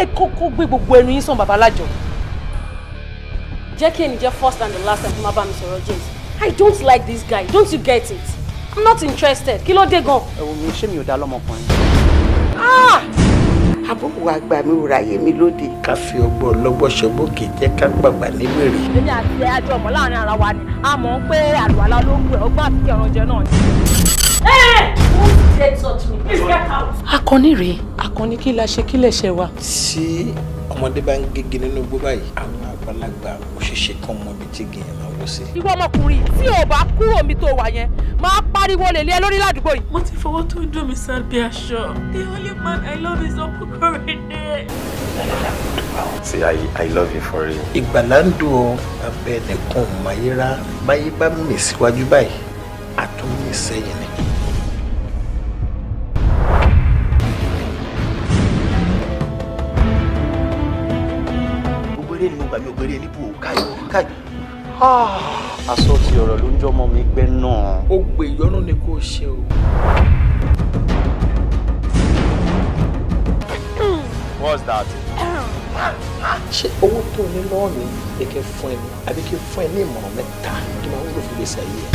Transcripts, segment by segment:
ẹ kókó gbé gbogbo ẹnu yín sàn bàbá lájọ. Jẹ́ kí ẹni jẹ́ first and the last time to bá mi sọ̀rọ̀ James. I don't like this guy. Don't you get it? I'm not interested. Kí ló dé gan? Ẹ wo mi ṣé mi ò dá lọ́mọkùnrin. Àbúrò àgbà mi ò ráyè mi lóde. Ká fi ọgbọ́n lọ́gbọ́ ṣọgbókè jẹ́ ká gbàgbà ní wèrè. Èmi àti àjọ ọmọ láàrin ara wa ni. A mọ̀ pé àlùwàlá ló ń gbé ọgbọ́n àti ẹranjẹ náà ni. Don't dare touch me. Please get out. Akọni rèé. Akọni kí la ṣe kí lè ṣe wa. Tí ọmọdé bá ń gègé nínú igbó báyìí, àwọn àgbàlagbà ó ṣeéṣe kán mọ ibi tí gèèyàn máa wọ́ sí. Ìwọ ọmọkùnrin tí ò bá kúrò mi tó wà yẹn, máa pariwo lè lé ẹ lórí ládùúgbò yìí. Mo ti fọwọ́ tó ń dùn mí sábẹ́ aṣọ. The only man I love is Opukorede. See, I love you for real. Ìgbàlá ń dùn ọ́ abẹ́ nìkan mayera báyé bá mi síwájú báyìí, àtúnmí sẹ́yìn ni. Ni mo gbà mí ògbéré níbò káyọ̀. Aṣọ ti ọ̀rọ̀ ló ń jọmọ mi gbẹ́ náà. Ó gbé ìyọ́nú ni kò ṣe o. What's that? Ṣé owó tó ní lọ́wọ́ mi lè kẹ́ fún ẹ ní àbí kí n fún ẹ ní ìmọ̀ràn mẹ́ta tó máa wúlò fún gbèsè ayé ẹ?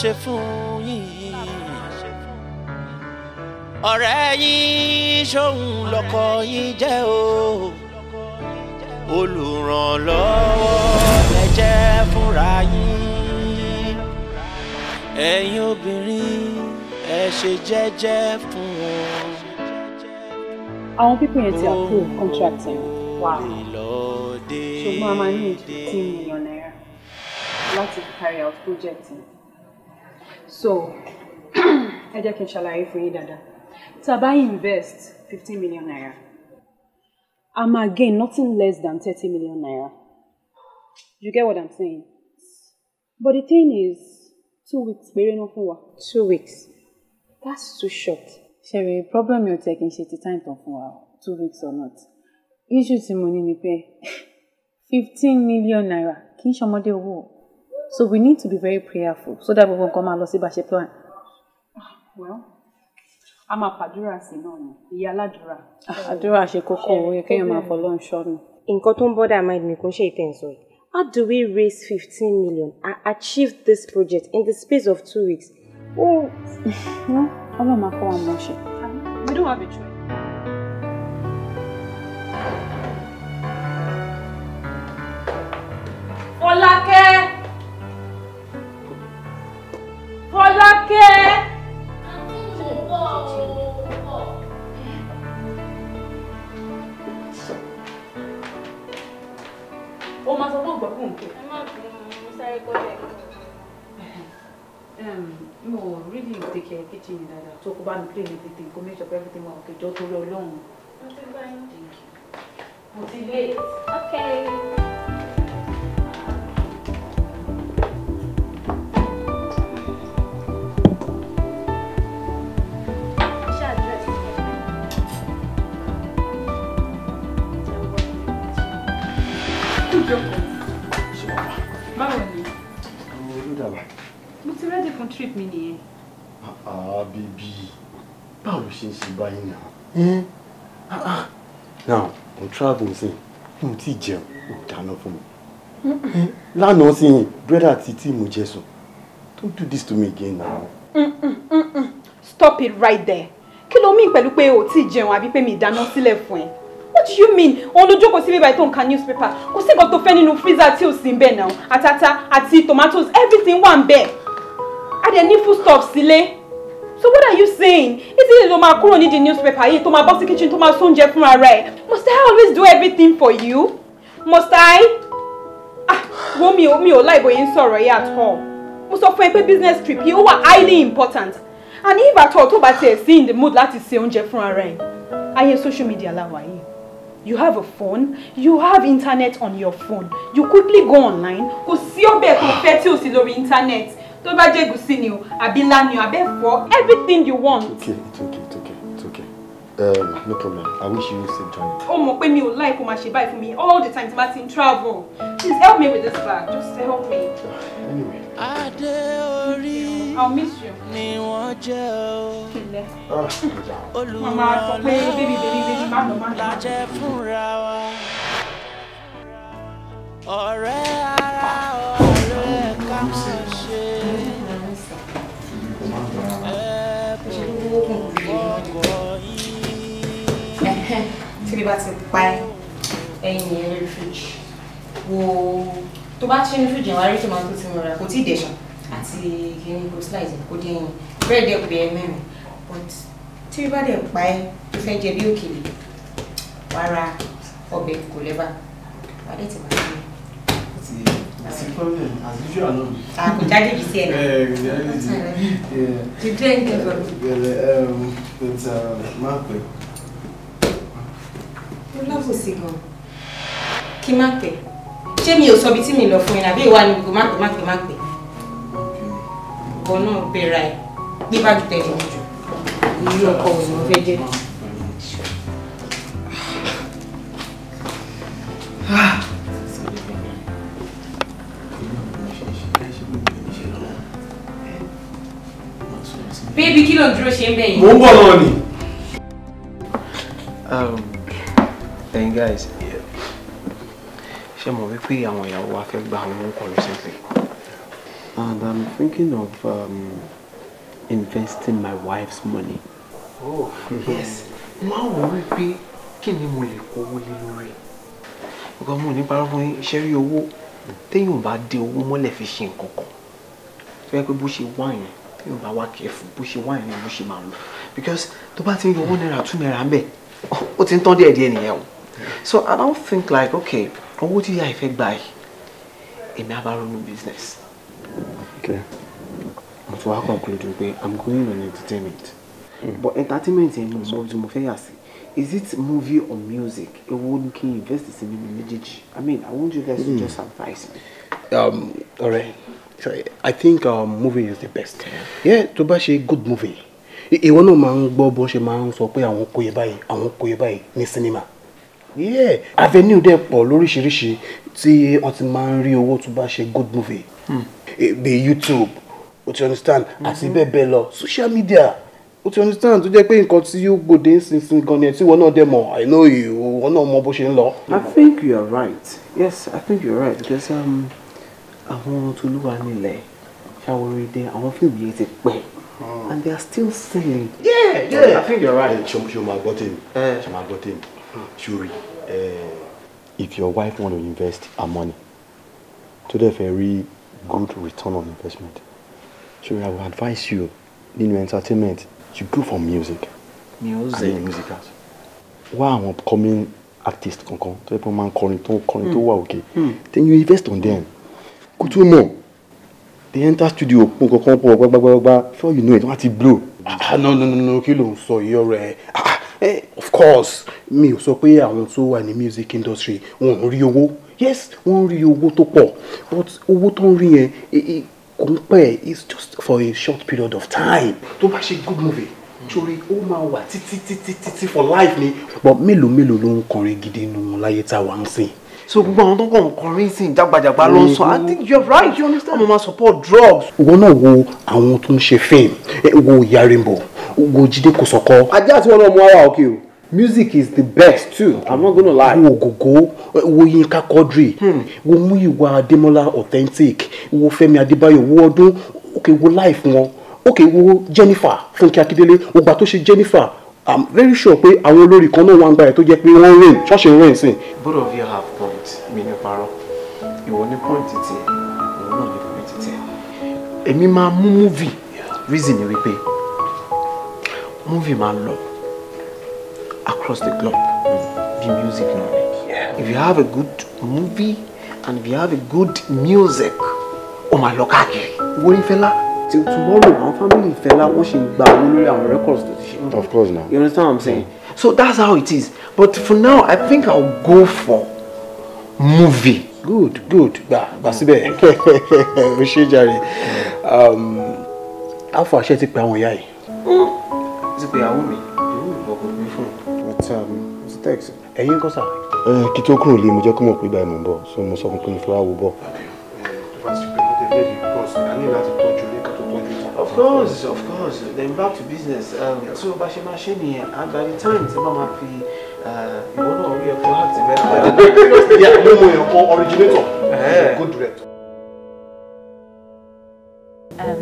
ṣe fún yín ọ̀rẹ́ yín ṣóhun lọ́kọ yín jẹ́ o olùrànlọ́wọ́ ẹ jẹ́ fúnra yín ẹ̀yin obìnrin ẹ ṣe jẹ́jẹ́ fún wọn. Àwọn pípín yẹn ti approve contract yẹn. Wow. Ṣùgbọ́n a máa ní $15 million láti carry out project yẹn. So, ẹ jẹ́ kí n ṣàlàyé fún yín dáadáa. Tá bá invest $15 million, a máa gain nothing less than $30 million. You get what I'm saying? But the thing is, 2 weeks péré náà fún wa. 2 weeks? That's too short. Sherry, problem you're taking ṣe ti time tán fún wa, 2 weeks or not. Issue tí mo ní ni pé $15 million kì í ṣọmọdé owó. So we need to be very prayerful so that we won't come and lose the plan. Well, I'm a padura sí náà ni. Ìyá aládùúrà. Àdúrà ṣe kókó ó yẹ kéèyàn máa fọlọ́run ṣọ́ ni. Nǹkan tó ń bother mind mi kò ń ṣe ìtẹ̀sọ̀. How do we raise 15 million and achieve this project in the space of 2 weeks? Oh, no, Ọlọ́run máa kọ́ wa mọ̀ ṣe. We don't have a choice. Fọlákẹ́! Fọlákẹ́! Ó máa sọ fún ìgbọ̀kún nǹkan. Ẹ má bínú, mo sáré kọ́lẹ̀. No, really take care kitchen ni dáadáa. So kó bá mi clean everything, kó make sure everything wà okay. Jọ torí Ọlọ́run. Mo ti bá yín. Thank you. Mo ti late. Okay. Báwo ni? Olúdàbà. Mo ti ready fún trip mi nìyẹn. Baby. Báwo ló ṣe ń ṣe báyìí náà? Now, mo travel sí mo ti jẹun ó dáná fún mi lánàá sí bread àti tea mo jẹ sùn. Don't do this to me again now. Stop it right there. Kí ló mean pẹ̀lú pé o ti jẹun àbí pé mi dáná sílẹ̀ fún ẹ? What do you mean? Òun ló jókòó síbí báyìí tó ń ka newspaper. Kò sí nǹkan tó fẹ́ nínú freezer tí ò sí ńbẹ̀ náà. Àtàtà àti tomatoes, everything wà ńbẹ̀. A dẹ̀ ní foodstuffs sílé. So what are you saying? Is it lo máa kúrò ní the newspaper yìí tó máa bọ́ sí kitchen tó máa sóúnjẹ fúnra rẹ̀? Must I always do everything for you? Must I? Wo mi ò láì bóyá ń sọ̀rọ̀ yìí at all. Mo sọ fún ẹ pé business trip yìí ó wà highly important. And if at all tó bá tiẹ̀ sí in the mood láti ṣe oúnjẹ fúnra rẹ̀. Ayé social media la wà yìí. You have a phone, you have internet on your phone. You quickly go online. Kò sí ọbẹ̀ tó fẹ́ tí o sì lórí internet. Tó bá jẹ́ ẹ̀gúsí ni o, àbí ilá ni o, àbí ẹ̀fọ́, everything you want. It's okay. No problem. I wish you safe journey. Ó mọ̀ pé mi ò like kó máa ṣe báyìí fún mi all the time tí bá ti ń travel. Please help me with this bag. Just help me. Anyway. I'll miss you. Ni wọ́n jẹ́ o. Mama sọ pé baby má lọ. Lájẹ́ fúnra wa. Ọ̀rẹ́ ara ọ̀rẹ́ ká mọ̀ ṣe. Tí bí bá ti pa ẹyin yẹn lórí fridge. Wo tó bá ṣe ní fridge yẹn wá rí tomato tí mo rà kò tí ì dẹ̀ṣà àti kìíní kò slice kò dé ẹyin. Bẹ́ẹ̀ dẹ̀ pé ẹ mẹ́rin. But tí bí bá dẹ̀ pa ẹ tó fẹ́ jẹ bí òkèlè wá ra ọbẹ̀ kò lẹ́bà. Wà á dẹ̀ ti máa ṣe. It's a problem. As usual, no. Kò jáde bí sí ẹ̀ náà. You drink it for me. It's Marpe. Mo lọ́bù sí gan. Kí má pẹ́. Ṣé mi ò sọ bí tí mi lọ fún ẹ àbí ìwà ni kò má pẹ́. Bọ̀ náà bẹ̀rẹ̀ ẹ̀ gbé báàgì tẹ̀lé mi jù. Irú ọkọ̀ wo ni mo fẹ́ jẹ́? Baby, kí ló dúró ṣe ń bẹ̀ yìí? Mo ń bọ̀ náà ni. Then guys, ṣé mo wí pé àwọn ìyàwó wa fẹ́ gba àwọn orúkọ recently? And I'm thinking of investing my wife's money. Oh, yes. Máa wò wípé kí ni mo lè kówó lé lórí? Because mo ní parọ́ fún iṣẹ́ rí owó téèyàn bá dé owó mọ́lẹ̀ fi ṣe nǹkan kan. Tó yẹ pé bó ṣe wá yẹn téèyàn bá wá kẹ́fù bó ṣe wá yẹn bó ṣe máa lò. Because tó bá ti ń yọ owó náírà 2 náírà ń bẹ̀ ó ti ń tán díẹ̀díẹ̀ nìyẹn o. So I don't think like, okay, owó tí ìyá ìfẹ́ gbà yìí, èmi á bá ronú business. Okay. I'm so concluding pé I'm going on entertainment. But entertainment yẹn mo fẹ́ yà sí. Is it movie or music? Èwo ni kí n invest in nínú méjèèjì? I mean, I want you guys to just advise me. Alright. Sorry, I think movie is the best. Yeah, tó bá ṣe good movie. Ìwọ náà máa ń gbọ́ bó ṣe máa ń sọ pé àwọn kò yẹ báyìí ní cinema. Yeah, avenue dẹ̀ pọ̀ lóríṣiríṣi tí wọ́n ti máa ń rí owó tó bá ṣe good movie. Bí YouTube, o ti understand? Àti bẹ́ẹ̀ bẹ́ẹ̀ lọ, social media, o ti understand? Tó jẹ́ pé nǹkan tí yóò gbòde nísinsìnyí gan ni tí wọ́n náà dẹ̀ mọ̀, I know you, wọ́n náà mọ bó ṣe ń lọ. I think you are right. Yes, I think you are right because àwọn Tolúwa nílẹ̀ Ṣàwòrìdé àwọn fíìmù yìí ti pẹ́. And they are still selling. Yeah. I think you're right. Shuri, if your wife want to invest her money to the very good return on investment, Shuri, I will advise you in entertainment, you go for music. Musicals. Why am upcoming artists kankan? To the man calling to work okay. Then you invest on them. Go to more. They enter studio, before you know it, what it blow. No, kí ló ń sọ yìí ọ̀rẹ́. Of course, mi ò sọ pé àwọn tó wà ní music industry wọ́n rí owó. Yes, wọ́n rí owó tó pọ̀, but owó tó ń rí yẹn kò ń pẹ́, it's just for a short period of time. Tó bá ṣe good movie, sórí ó máa wà títí for life ni. But mélòó ló ń kọrin gidi nínú láyé tá a wà ń sìn. So gbogbo àwọn tó kàn kọrin sí jágbajàgba ló ń sọ. I think you're right, you understand? Ọmọ máa support drugs. Ìwọ náà wo àwọn tó ń ṣe fame, wo Ìyá Rainbow, wo Jídé Kòsọ́kọ́. Ajá tí wọn náà mú ara òkè o. Music is the best too. I'm not gonna lie. Wo Gogo, wo Yinka Quadri, wo Muyiwa Ademola Authentic, wo Femi Adebayo, wo Odun, okay, wo Life wọn, okay, wo Jennifer, Funke Akindele, wo gba tó ṣe Jennifer. I'm very sure pé àwọn olórí kan náà wà ń gbà ẹ̀ tó jẹ́ pé wọ́n rain, church rain sin. Both of you have points. Mi ní parọ́. Ìwọ ní point ti, ìwọ náà ní point ti. Èmi máa mú movie. Reason ni wípé movie máa lọ across the globe. The music now. Yeah. If you have a good movie and if you have a good music, ó máa lọ káàkiri. Wo ni Fẹlá? Till tomorrow, our family Fẹlá wọ́n ṣì ń gba owó lórí àwọn records tó ti ṣe. Of course now. You understand what I'm saying? So that's how it is. But for now, I think I'll go for movie. Good. Gbà síbẹ̀. O ṣe jàre. How far ṣe ti pe àwọn ìyá yìí? Ti pe àwọn mi. Ìwọ kò gbé fún. But it's a text. Ẹ̀yin kọ́ sà. Kí tó kúrò lé mo jẹ́ kó mọ̀ pé báyìí mo ń bọ̀. So mo sọ fún pé mo fẹ́ wá wo bọ̀. Of course. Then back to business. So Bashimashini, and by the time it's Mama P, you want to be a proactive. Yeah, no originator. Good director.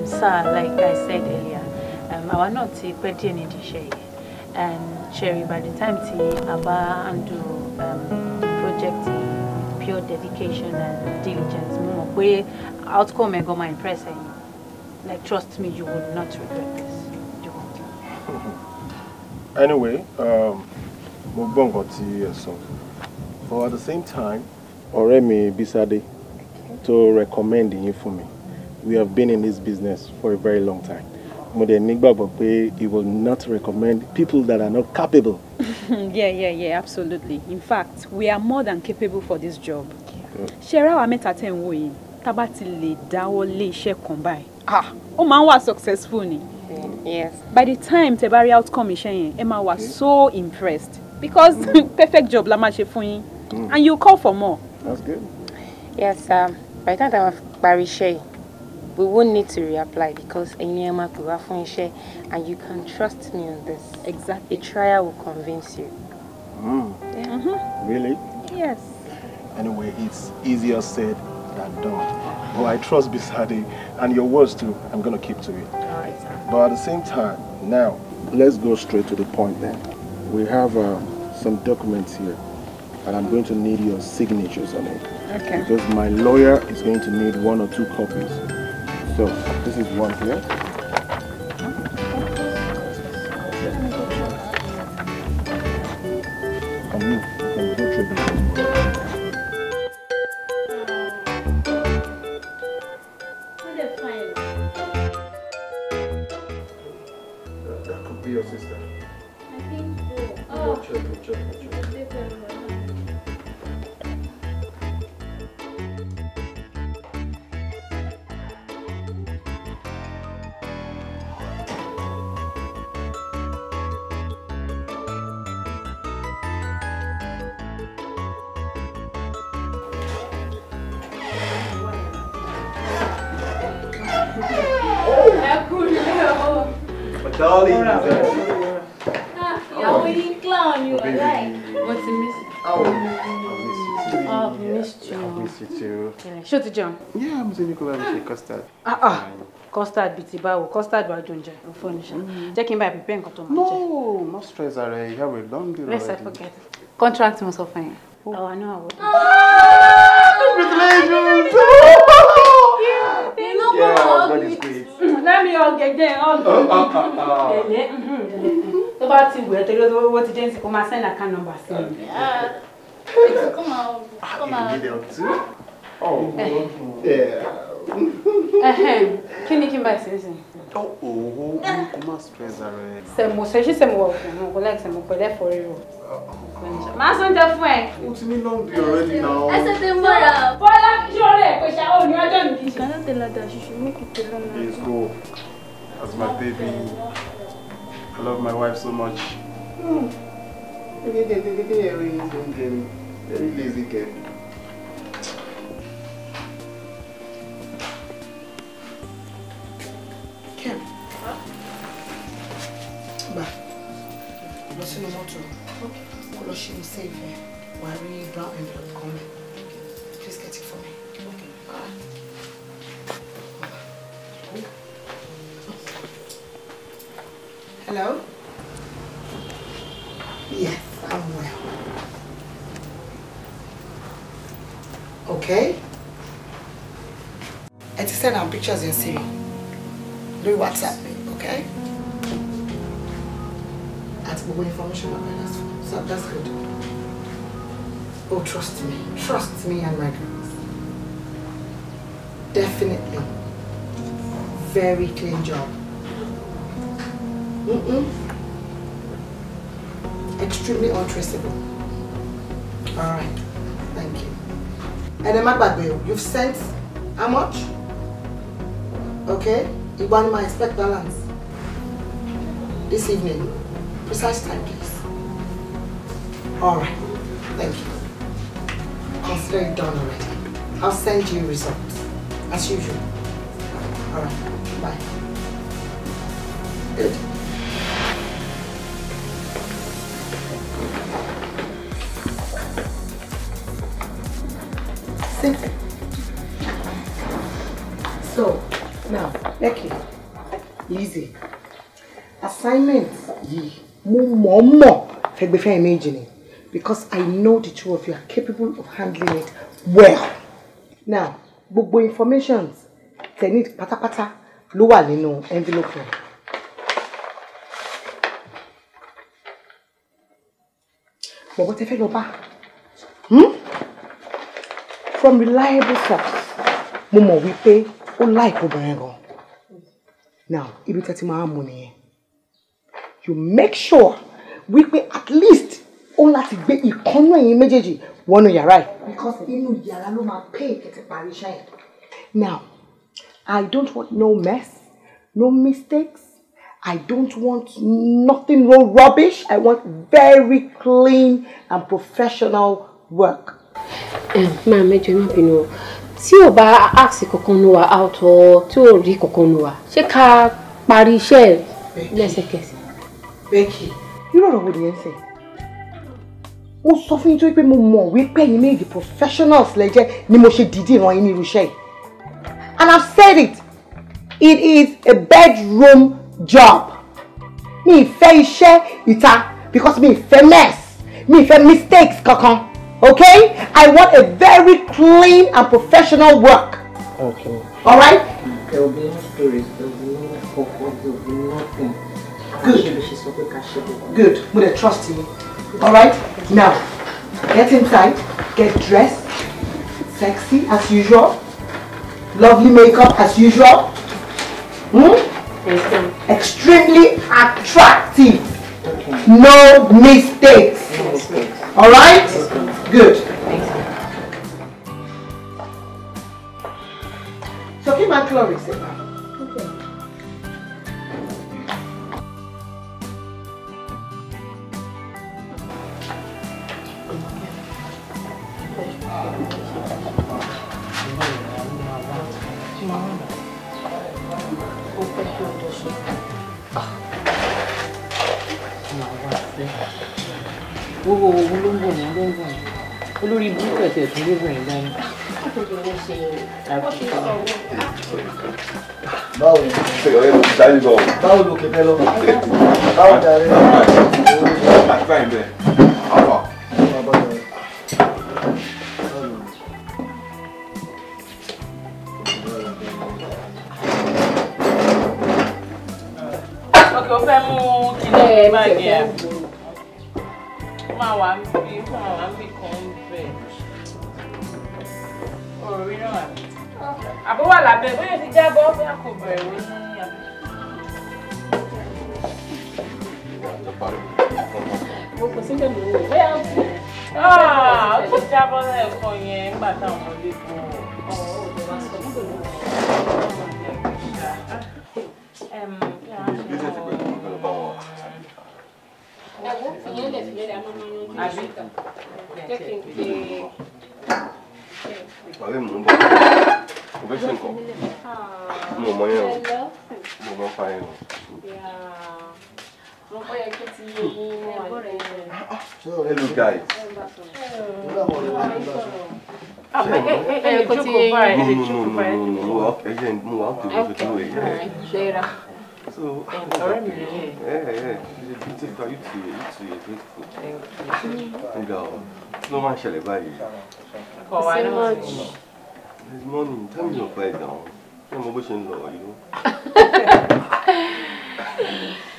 Sir, like I said earlier, I will not take part in the share. And Sherry, by the time Aba and do project with pure dedication and diligence, where outcome I got my impressing. Like, trust me, you would not regret this. You won't. Anyway, but at the same time, Opeyemi Bisade to recommend you for me. We have been in this business for a very long time. He will not recommend people that are not capable. Yeah, absolutely. In fact, we are more than capable for this job. Shera wa meta ten wo yin, tá bá ti lè dáwọ́ lé iṣẹ́ kan báyìí. Ó máa ń wà successful ni. Yes. By the time tẹ́ bá rí outcome iṣẹ́ yẹn, ẹ máa wà so impressed because perfect job la máa ṣe fún yín. And you call for more. That's good. Yes, by the time I parí iṣẹ́, we won't need to reapply because and you can trust me on this. Exactly. A trial will convince you. Yeah. Really? Yes. Anyway, it's easier said than done. But I trust Bisade and your words too. I'm going to keep to it. All right, sir. But at the same time, now, let's go straight to the point then. We have some documents here and I'm going to need your signatures on it. Okay. Because my lawyer is going to need 1 or 2 copies. So, this is one here. And you can go through this. That could be your sister. I think so. Oh. Check. Darling, you're winning clown, you are like. What's the miss? I've missed you. I've missed you too. Show to John. Yeah, I'm saying Nicola will custard. Custard biti bawo, custard wa donje. Furniture. Jẹ́ kí n bá prepare nǹkan tó máa jẹ. No, not stress already. You have a long day. Let's forget. Contract must offer. Oh, I know I would. Congratulations! Yeah, God is great. Let me all get there. Tó bá ti wẹ̀ tẹ́lẹ̀ tó wọ́n ti jẹ́ nsìnkú máa send account number sí mi. Come on. You need them too? Oh, yeah. Kí ni kí n bá ṣe sí? Come on, stress already. Sẹ̀mọ̀ ṣe sẹ̀mọ̀ wọ̀ fún un, kò like sẹ̀mọ̀ pẹ̀lẹ́ for real. Máa sọ jẹ fún ẹ. What's me long day already now? I said the mother. Bọ́lá ṣọ́ọ̀rẹ́ pé ṣá ò ní ọjọ́ mi kì í ṣe. Cannot tell her that she should make it alone. Please go. That's my baby. I love my wife so much. Very lazy girl. Ba. Lọ sínú mọ́tò. Lọ ṣe mi save ẹ. Wàá rí brown envelope kan mi. Please get it for me. Okay. Hello? Yes, I'm well. Okay? I just send out pictures in Siri. Do WhatsApp me, okay? That's more information about my last phone. So that's good. Oh, trust me. Trust me and my girls. Definitely. Very clean job. Extremely untraceable. Alright. Thank you. And then Magbagbe, you've sent how much? Okay? Iwanima, expect balance. This evening. Precise time, please. Alright. Thank you. Consider it done already. I'll send you results. As usual. Alright. Bye. Good. Simple. So, now, Becky, easy. Assignment ye more imagining because I know the two of you are capable of handling it well. Now, gbogbo informations they need pátápátá ló wà nínú envelope. But what if I go back? From reliable source, mo mọ̀ wípé ó like obìnrin gan. Now, ibi tẹ́tí máa mú nìyẹn. You make sure wípé at least ó láti gbé ìkànnú ẹ̀yin méjèèjì wọnú yàrá ẹ̀. Because inú yàrá ló máa pay kẹ́tẹ́ parí iṣẹ́ yẹn. Now, I don't want no mess, no mistakes. I don't want nothing, no rubbish. I want very clean and professional work. Máa mẹ́jọ má bínú. Tí o bá ask kankan nu wa out or tí o rí kankan nu wa, ṣé ká parí iṣẹ́ lẹ́sẹ̀kẹsẹ̀? Becky, you don't know what you're saying. Mo sọ fún yín tó pé mo mọ̀ wípé ẹ̀yin méjì professionals lẹ jẹ́ ni mo ṣe dìídì rán yín ní irú iṣẹ́ yìí. And I've said it. It is a bedroom job. Mi fẹ́ iṣẹ́ ìta because mi fẹ́ mess. Mi fẹ́ mistakes kankan. Okay? I want a very clean and professional work. Okay. All right? There will be no stories. There will be no focus. There will be nothing. Good. Good. Would I trust you? All right? Now, get inside. Get dressed. Sexy as usual. Lovely makeup as usual. Extremely attractive. Okay. No mistakes. No mistakes. All right? Good. So keep my clothes. Okay. Olórí burúkú ẹ̀sẹ̀ tó lóbìnrin dání. Báwo ni ọ̀rẹ́ ló ti sáré lọ? Báwo ló kẹfẹ́ lọ? Báwo darí? Àgbà ìbẹ̀. Àfà. Okay, ó fẹ́ mú kílẹ̀ báyìí ẹ̀. Máa wà ń bí kan bẹ̀. Orí náà. Àbó wà lábẹ́ bóyá ti jábọ́ fún àkọ́bẹ̀ ìwé ní àbí. Mo kò sí pẹ̀lú owó bóyá ó ti. Ó ti jábọ́ lẹ́ẹ̀kan yẹn nígbà táwọn ọmọdé kan. Ọ̀rẹ́ mò ń bọ̀. Mo fẹ́ ṣe nǹkan. Mo mọ yẹn o. Mo mọ fa yẹn o. Hello guys. So, beautiful. You too, beautiful. No man shall buy you. There's money. Tell me your price down. I'm emotional, you know.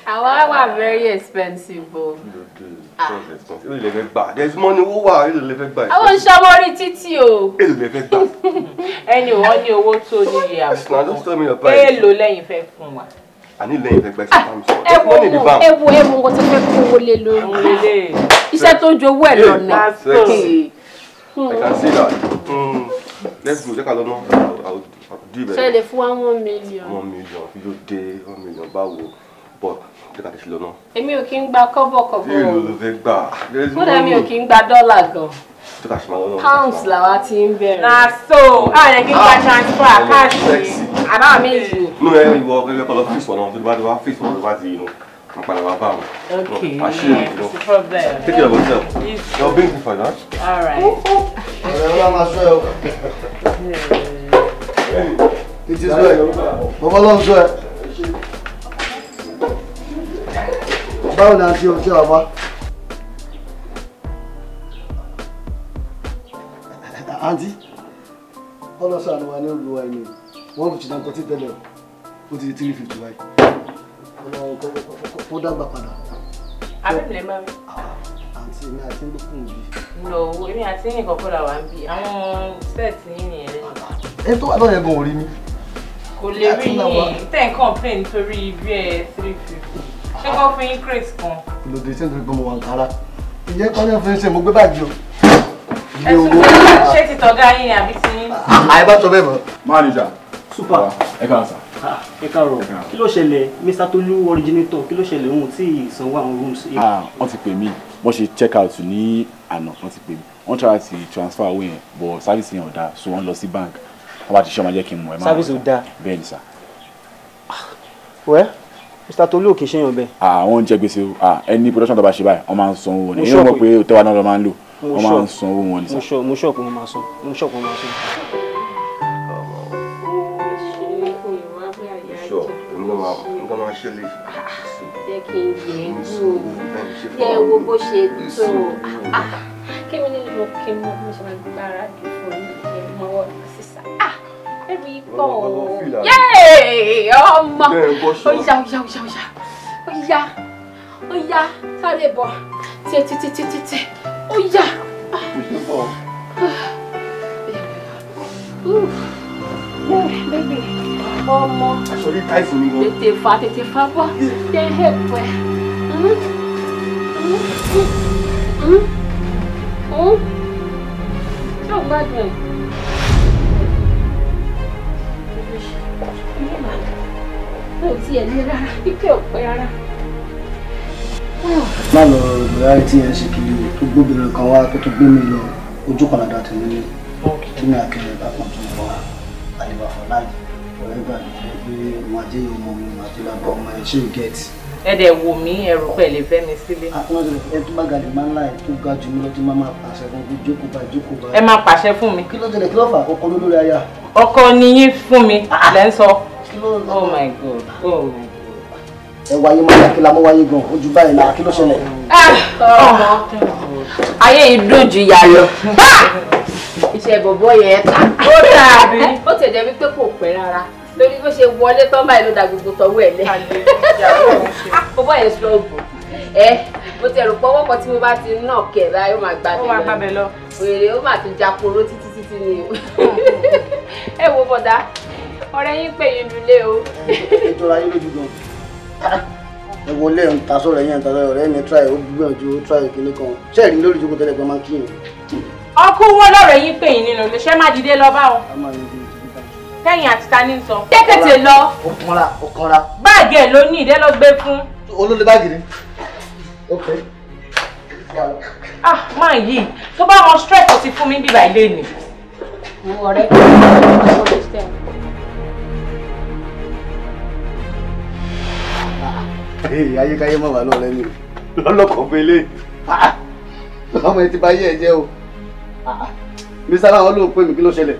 Our are very expensive, bro. There's money. Who are you living by? I want Shamori Titi. Anyway, on your what to do here? Just tell me your price. Hello, let you pay for one. I need lẹ́yìn fẹ́ gbẹ́sẹ̀ time so. There's money in the bank. Ewu nǹkan tó fẹ́ kówó lé lórí. Iṣẹ́ tó ń jowó ẹ̀ lọ́nà. I can see that. Let's go. Check out now. I'll do better. Ṣé lè fún 1 million? 1 million. You dey 1 million báwo. But check out the shilo now. Èmi ò kí ń gba kọ́bọ̀kọ́bọ̀. Èló ló fẹ́ gbà. Kódà mi ò kí ń gba dọ́là gan. Pounds làwa ti ń bẹ̀rẹ̀. Na so, a lè kí n gba transfer cash. Àbá mi yìí. No, ìwọ ọ̀gẹ́gẹ́ kọ́ lọ fix one náà tó bá fix one tó bá ti yìí nù. Mo padà wá bá wọn. Okay. What's the problem? Take care of yourself. You're being for that. All right. It is well. Baba ló ń sọ ẹ. Báwo ni àǹtí ọjọ́ àbá? Àǹtí, ọlọ́sàn àná wa ní olùwà ẹni. 150 náà kọ́ tí tẹ́lẹ̀ o. Ó ti di 350 báyìí. Kó dàgbà padà. Abẹ́bìlẹ̀ máa ń. Àǹtí mi àti ń lókun bí. No, èmi àti ní nǹkan kọ́ra wà ń bí. Àwọn sẹ́ẹ̀tì yín nìyẹn. Ẹ tó wà lọ́yẹ̀ gan ò rí mi. Kò lè rí yín. Ten complain nítorí ibi ẹ̀ 350. Ṣé kò fún yín crate kan? Lòdì tí ń torí pé mo wà ń kára. Ìyẹn kọ́ ní ọ̀fìn ṣe mo gbé báàgì o. Ẹ tún ṣé ti tọ̀gá yín ni àbí ti yín? Àìbá sọ bẹ́ẹ̀ mọ́. Manager. Super. Ẹ káàárọ̀ sà. Ẹ káàárọ̀. Kí ló ṣẹlẹ̀ Mr. Tolu originator kí ló ṣẹlẹ̀ òun tí ìsanwó àwọn rooms. Wọ́n ti pè mí wọ́n ṣe check out ní àná wọ́n ti pè mí wọ́n try to transfer owó yẹn but service yẹn ò dáa so wọ́n lọ sí bank wọ́n bá ti ṣe ọmọ jẹ́ kí n mọ̀ ẹ́ máa. Service ò dáa. Bẹ́ẹ̀ ni sà. Wẹ́ Mr. Tolu ò kì í ṣèyàn bẹ́ẹ̀. Wọ́n ń jẹ gbèsè o ẹni production tó bá ṣe báyìí wọ́n máa ń san owó ni èyí wọ́n mọ̀ pé òtẹ́wà náà lọ́ máa ń lò wọ́n máa ń san owó wọn ni sà. Mo ṣọ́ọ̀pù mo máa san mo ṣọ́ọ̀pù mo máa san. Nǹkan máa ṣe lè. Jẹ́ kí n yẹ̀ ẹ́ wò yẹ̀ wo bó ṣe tó kí mi nílò kí mo ṣe máa gbára jù fún yẹn mọ́wọ́ sísá. Ẹ̀rù ipò yéé ọmọ óyá sáré bọ̀ títí óyá. Baby, ọmọ tètè fa bọ́ jẹ́ hẹ́pù ẹ̀. Ṣé o gbádùn ẹ̀? Mi ò tiẹ̀ lé rárá, pípẹ́ ò pẹ́ rárá. Má lọ ìgbéyàwó tí ẹ ń ṣe kiri tó gbóbìnrin kan wá tó tó gbé mi lọ ojú kan dáadáa tẹ̀lé ní kí ni àkẹrẹ bá pọ̀ tó wà àyèbá for life forever ní pé wọ́n adé ọmọ mi wọ́n adé lábọ́ ọmọ ẹ̀ ṣé o get. Ẹ dẹ̀ wò mí ẹrù pẹ̀lú fẹ́ mi sílé. Ẹ tó bá gàdé máa ń láì tó ga jù mí lọ́tí máa pàṣẹ fún mi jókòó báyìí. Ẹ máa pàṣẹ fún mi. Kí ló tẹ̀lé kí ló fà ọkọ lórí aya. Ọkọ ni yín fún mi lẹ́ ń sọ. Oh my God. Ẹ wáyé máa kí la mọ́ wáyé gan ojú báyìí náà kí ló ṣẹlẹ̀. Ayé ìdùn ju ìyá lọ. Iṣẹ́ bọ̀bọ̀ yẹn ta. Ó dàbí. Ó tẹ̀jẹ̀ wípé kò pẹ́ rárá. Lórí bó ṣe wọlé tán báyìí ló da gbogbo tọwọ́ ẹ̀ lẹ́. Bọ̀bọ̀ yẹn ṣọ́ọ̀bù. Mo ti ẹ̀rù pọ́wọ́ kan tí mo bá ti ná kẹ̀ báyìí ó máa gbàgbé lọ. Wèrè ó máa tún jakoro títí ni o. Ẹ wo bọ̀dá, ọ̀rẹ́ yín pè yín lulẹ̀ o. Ètò ayé lójú gan. Ẹ wọlé ń ta sọ̀rọ̀ yẹn ń ta sọ̀rọ̀ ọ̀rẹ́ mi try ó gbìyànjú ó try kíní kan. Ṣé ìrìn lórí ìjókòó tẹ́lẹ̀ gan máa ń kíyàn? Ọkú wọn lọ́rọ̀ yín pè yín nínú ilé ṣé má dìde lọ bá wọn. Kẹ́yìn àti ta ní sọ. Tètè lọ. Ó kanra. Báàgì ẹ̀ ló ní ìdẹ́ lọ gbé fún. Olólè báàgì ni. Ok. Máa yìí tó bá wọn stress ti fún mi bíbá ilé ni. Ọ̀rẹ́ ayékáyé mọ̀ wá lọ́rẹ́ mi lọ́lọ́kọ̀ gbélé ọmọ ẹ ti bá yé ẹ jẹ́ o mísà láwọn ló ń pè mí kí ló ṣẹlẹ̀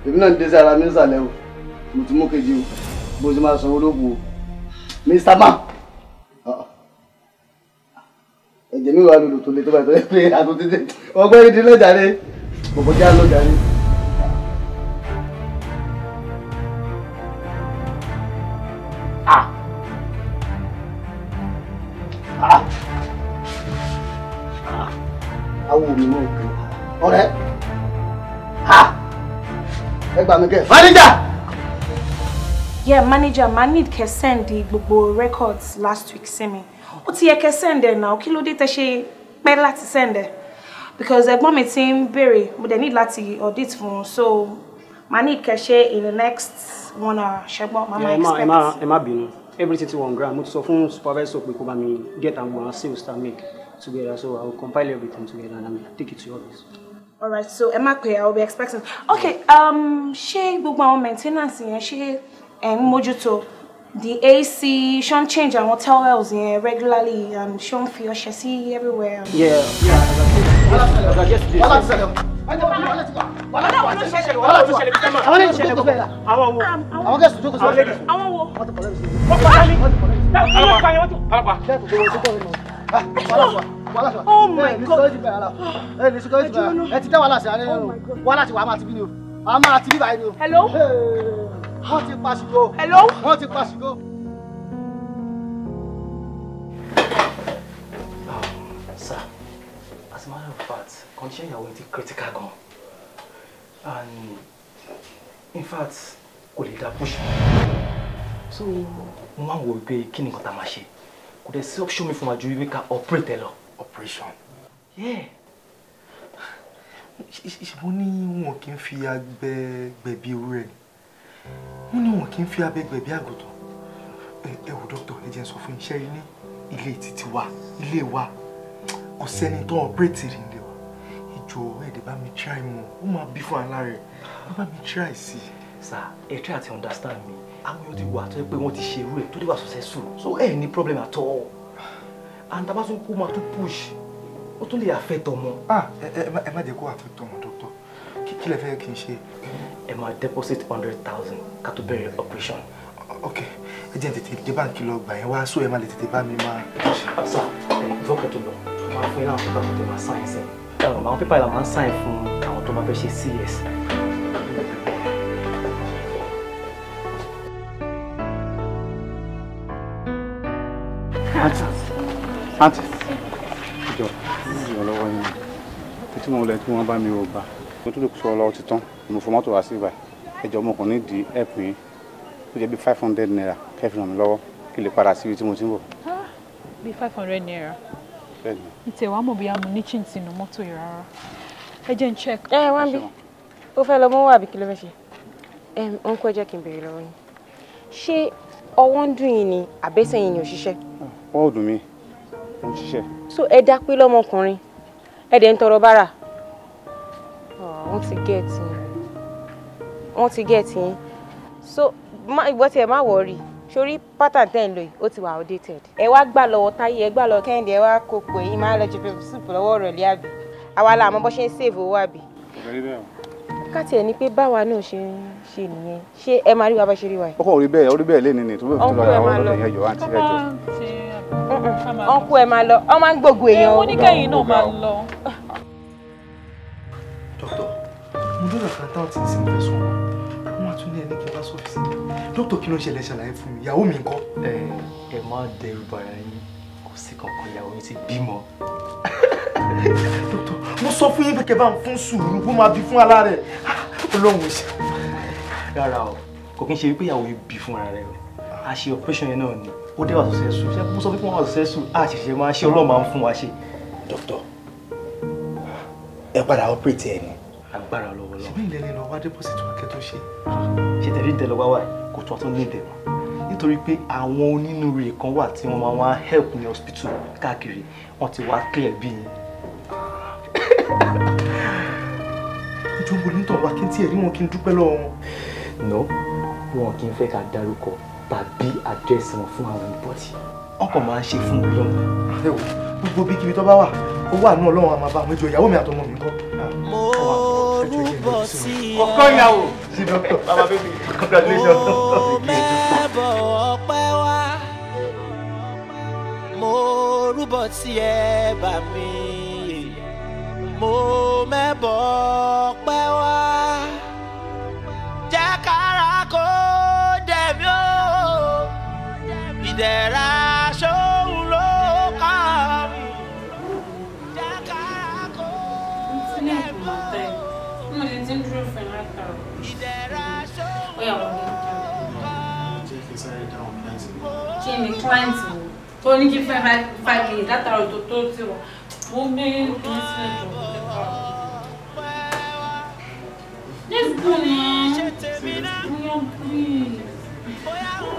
èmi náà ń dé sí ara mísà lẹ́ o mo ti mú kejì o bó ti máa sanwó lóògùn o mísà má ẹ̀jẹ̀ mi wà lòlò tó lé tó bá tó yẹ pé àtúntí ọgbẹ́ni ti lọ́jàre kòkò já lọ́jàre. Awo mi mọ̀ nǹkan. Ọ̀rẹ́. Ẹ gbà mí kẹ́. Manager! Yeah, manager, I need to send the gbogbo records last week sí mi. Ó ti yẹ kẹ́ send ẹ̀ now. Kí ló dé tẹ́ ṣe pẹ́ láti send ẹ̀? Because ẹ̀gbọ́n mi ti ń béèrè, mo dẹ̀ need láti audit fún un. So, I need kẹ́ ṣe in the next 1 hour. Ṣẹ́gbọ́n, mama expect. Ẹ má bínú. Everything to 1 gram. Mo ti sọ fún supervisor pé kó bá mi get and go and sales to make together. So I will compile everything together and I will take it to your office. All right, so Emma Kwe, I will be expecting. Okay, ṣé gbogbo àwọn maintenance yẹn ṣé mójútó the AC, ṣé ń change àwọn towels yẹn regularly and ṣé ń fi ọṣẹ sí everywhere. Yeah. Oh my God! Hello? Hello? Sir, as a matter of fact, condition you're waiting critical gone. And in fact, kò lè dá push. So, mo máa ń wò pé kí ni nǹkan tá máa ṣe. Kò dẹ̀ sí option mi fún wa ju wípé ká operate lọ. Operation? Yeah. Mo ní wọn kì í fi abẹ gbẹ̀bí ewúrẹ́ ni. Mo ní wọn kì í fi abẹ gbẹ̀bí àgùntàn. Ẹ wò dókítà, ẹ jẹ́ n sọ fún iṣẹ́ yìí ní ilé títí wa, ilé wa. Kò sẹ́ni tó operate rí nílé wa. Ìjọ ẹ̀dẹ̀ bá mi try mu, ó máa bí fún aláàrẹ̀. Ẹ bá mi try sí. Sir, ẹ try to understand me. Àwọn yóò ti wà tó yẹ pé wọ́n ti ṣe irú ẹ̀ tó dé wà successful. So ẹ ní problem at all. And tá bá tún kó máa tún push. Ó tún lè affect ọmọ. Ẹ má jẹ́ kó affect ọmọ, doctor. Kí lẹ fẹ́ kí n ṣe? Ẹ máa deposit 100,000 ká tó bẹ̀rẹ̀ operation. Okay. Ẹ jẹ́ n tètè dé báńkì lọ gbà yẹn wá so ẹ má lè tètè bá mi máa. Sir, ìfọkàn tó lọ. Máa fún yín àwọn pépà tó tẹ máa sign sí. Àwọn pépà yìí la máa ń sign fún àwọn tó bá fẹ́ ṣe CS. Auntie, ìjọ lọ́wọ́ yín tí mo lẹ tí wọ́n bá mi ò bá mo tún lè sọ lọ́wọ́ ti tán mo fọ mọ́tò wá sí ibà ẹjọ́ mo kàn ní di help yín tó jẹ́ bí 500 naira kẹ́fì ràn mí lọ́wọ́ kí lè padà síbi tí mo ti ń bọ̀. Bí 500 naira ìtẹ̀wá mọ̀ bí a mú ní chin sínú mọ́tò yìí rárá ẹ jẹ́ n check. Wá ń bí ó fẹ́ lọ mọ́ wà bí kí ló fẹ́ ṣe ó ń kọ́ jẹ́ kí n béèrè lọ́wọ́ yín ṣé ọwọ́ ń dùn yín ni àbẹ́sẹ̀ yín ni òṣìṣẹ́. Wọ́n ò dùn mí mo ń ṣiṣẹ́. So ẹ dá pé lọ́mọkùnrin ẹ dẹ̀ ń tọrọ bárà wọ́n ti gẹ̀ẹ́tì yín so ìgbọ́ tí ẹ má wọ̀ọ́rì sórí pattern tẹ́ ń lò yìí ó ti wà outdated. Ẹ wá gbà lọ́wọ́ Táyé ẹ gbà lọ́wọ́ Kẹ́hìndé ẹ wá kó pé yín máa lọ jẹ pepper soup lọ́wọ́ rẹ̀ lé àbí àwa la àmọ́ bó ṣe ń save owó àbí. Káàtì ẹ̀ ní pé báwa náà ṣe ń ṣe nìyẹn ṣé ẹ máa rí wa bá ṣe rí wa yìí. Ọkọ orí bẹ́ẹ̀ lé nìyí tó bẹ́ẹ̀ tó lọ àwọn ọlọ́dún yẹn jọ àǹtí rẹ̀ jọ. Ọ̀nkú ẹ máa lọ ọ máa ń gbogbo èèyàn. Wọ́n ní kẹ́yìn náà máa lọ. Dókítà, mo dọ́dọ̀ kan táwọn ti ń sin fẹ́ sọ̀rọ̀ wọ́n á tún ní ẹni kí n bá sọ́fíìsì mi. Dókítà kí ló ń ṣẹlẹ̀ ṣàlàyé fún mi ìyàwó mi ńkọ́. Ẹ má dẹrù bara yín kò sí kankan ìyàwó yín ti bímọ. Dókítà, mo sọ fún yín pé kẹ́ bá ń fún sùúrù kó máa bí fún aláàrẹ̀. Ọlọ́run ṣe. Rárá o, kò kí n ṣe wípé ìyàwó yín bí fún ara rẹ̀ o. A ṣe operation yẹn náà ni ó dé wà successful. Ṣé mo sọ fún wà successful? A ṣẹ̀ṣẹ̀ máa ṣe Ọlọ́run máa ń fún wa ṣe. Dókítà, ẹ padà operate ẹ ni. Agbára lọ́wọ́ lọ. Ṣé bí ilẹ̀ ni lọ wá deposit wa kẹ́ tó ṣe? Ṣé tẹ̀lé ìtẹ̀lọ́ wá wà kò tó tún ní ìtẹ̀wọ̀n? Nítorí pé àwọn onínúure kan wà tí wọ́n máa wá help ní hospital káàkiri wọ́n ti wá clear bí yín. Ojú wo ní tọ̀wá kí n tiẹ̀ rí wọn kí n dúpẹ́ lọ́wọ́ wọn. No, wọn kì í fẹ́ ká dárúkọ tàbí àdírẹ́sì wọn fún àwọn ìbọ̀tì. ọkọ̀ máa ń ṣe fún Ọlọ́run. Gbogbo bí kíbi tó bá wà, ó wà ní Ọlọ́run àmà bá àwọn ìjọ ìyàwó mi àtọmọ mi kọ́. Ọkọ ìyàwó. Sí dọ́kítọ̀, bàbá bébí, congratulations. Mo rúbọ tí ẹ bá mi, mo mẹ́bọ̀ ọpẹ́ wá. Jẹ́ kára kó dẹ̀mí o, ìdẹ̀ra ṣóhun ló kà mí. Jẹ́ kára kó dẹ̀mí o. Mo lè ti ń dúró fún ẹ látàrọ. Ìdẹ̀ra ṣóhun ló kà mí. Kí ni client wo? Tó ní kí 5 minutes látàrọ tó ti wọ̀. Mo gbé ní sílẹ̀ jọ. Let's go now. Please.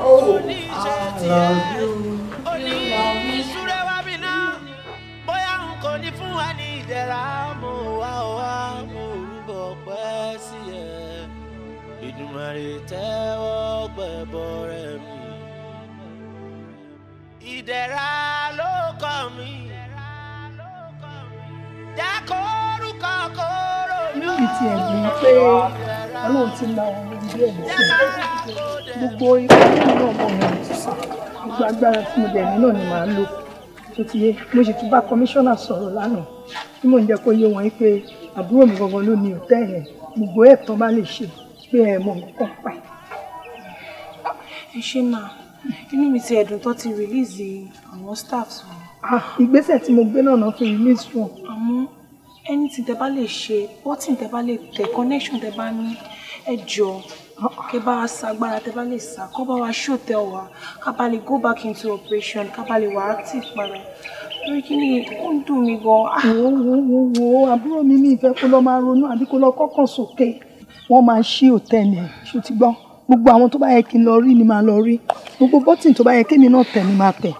Oh, I love you. Bóyá n kò ní fún wa ní ìdẹ̀ra, mo wá mo rúbọ pẹ́ sí ẹ. Ìdùmarè tẹ́wọ́ gbẹ̀bọ rẹ̀ mi. Ìdẹ̀ra ló kàn mí. Jẹ́ kórúkọ kóró mi. Níbi tí ẹ̀ gbìn pé Ọlọ́run ti la ọ̀rọ̀ ilé ẹ̀ sí gbogbo ikú náà mọ̀ ní ìtúsí gbogbo agbára tí mo dẹ̀ ní náà ni màá lò tó ti yé mo sì tún bá kọmíṣánná sọ̀rọ̀ lánàá tí mò ń jẹ́ kó yé wọn pé àbúrò mi gangan ló ní òtẹ́ yẹn gbogbo ẹ̀ tán bá lè ṣe pé ẹ̀ mọ̀ nǹkan pa. Ẹ ṣé máa inú mi ti ẹ̀dùn tó ti release àwọn staffs wọn. Ìgbésẹ̀ tí mo gbé náà fi release wọn. Àmọ́ anything tẹ́ bá lè ṣe button tẹ́ bá lè tẹ connection tẹ́ bá ní ẹ jọ̀ọ́ kẹ́ bá wa ṣagbára tẹ́ bá lè ṣá kó bá wa show tell wa ká bá lè go back into operation ká bá lè wà active padà lórí kí ni ó ń dùn mí gan. wo àbúrò mi ní ìfẹ́ kó lọ máa ronú àbí kó lọ kọ́kàn sókè wọ́n máa ṣí hòtẹ́ẹ̀lì ẹ̀ ṣó ti gbọ́ gbogbo àwọn tó bá yẹ kí n lọ rí ni máa lọ rí gbogbo button tó bá yẹ kémi náà tẹ̀ ni máa tẹ̀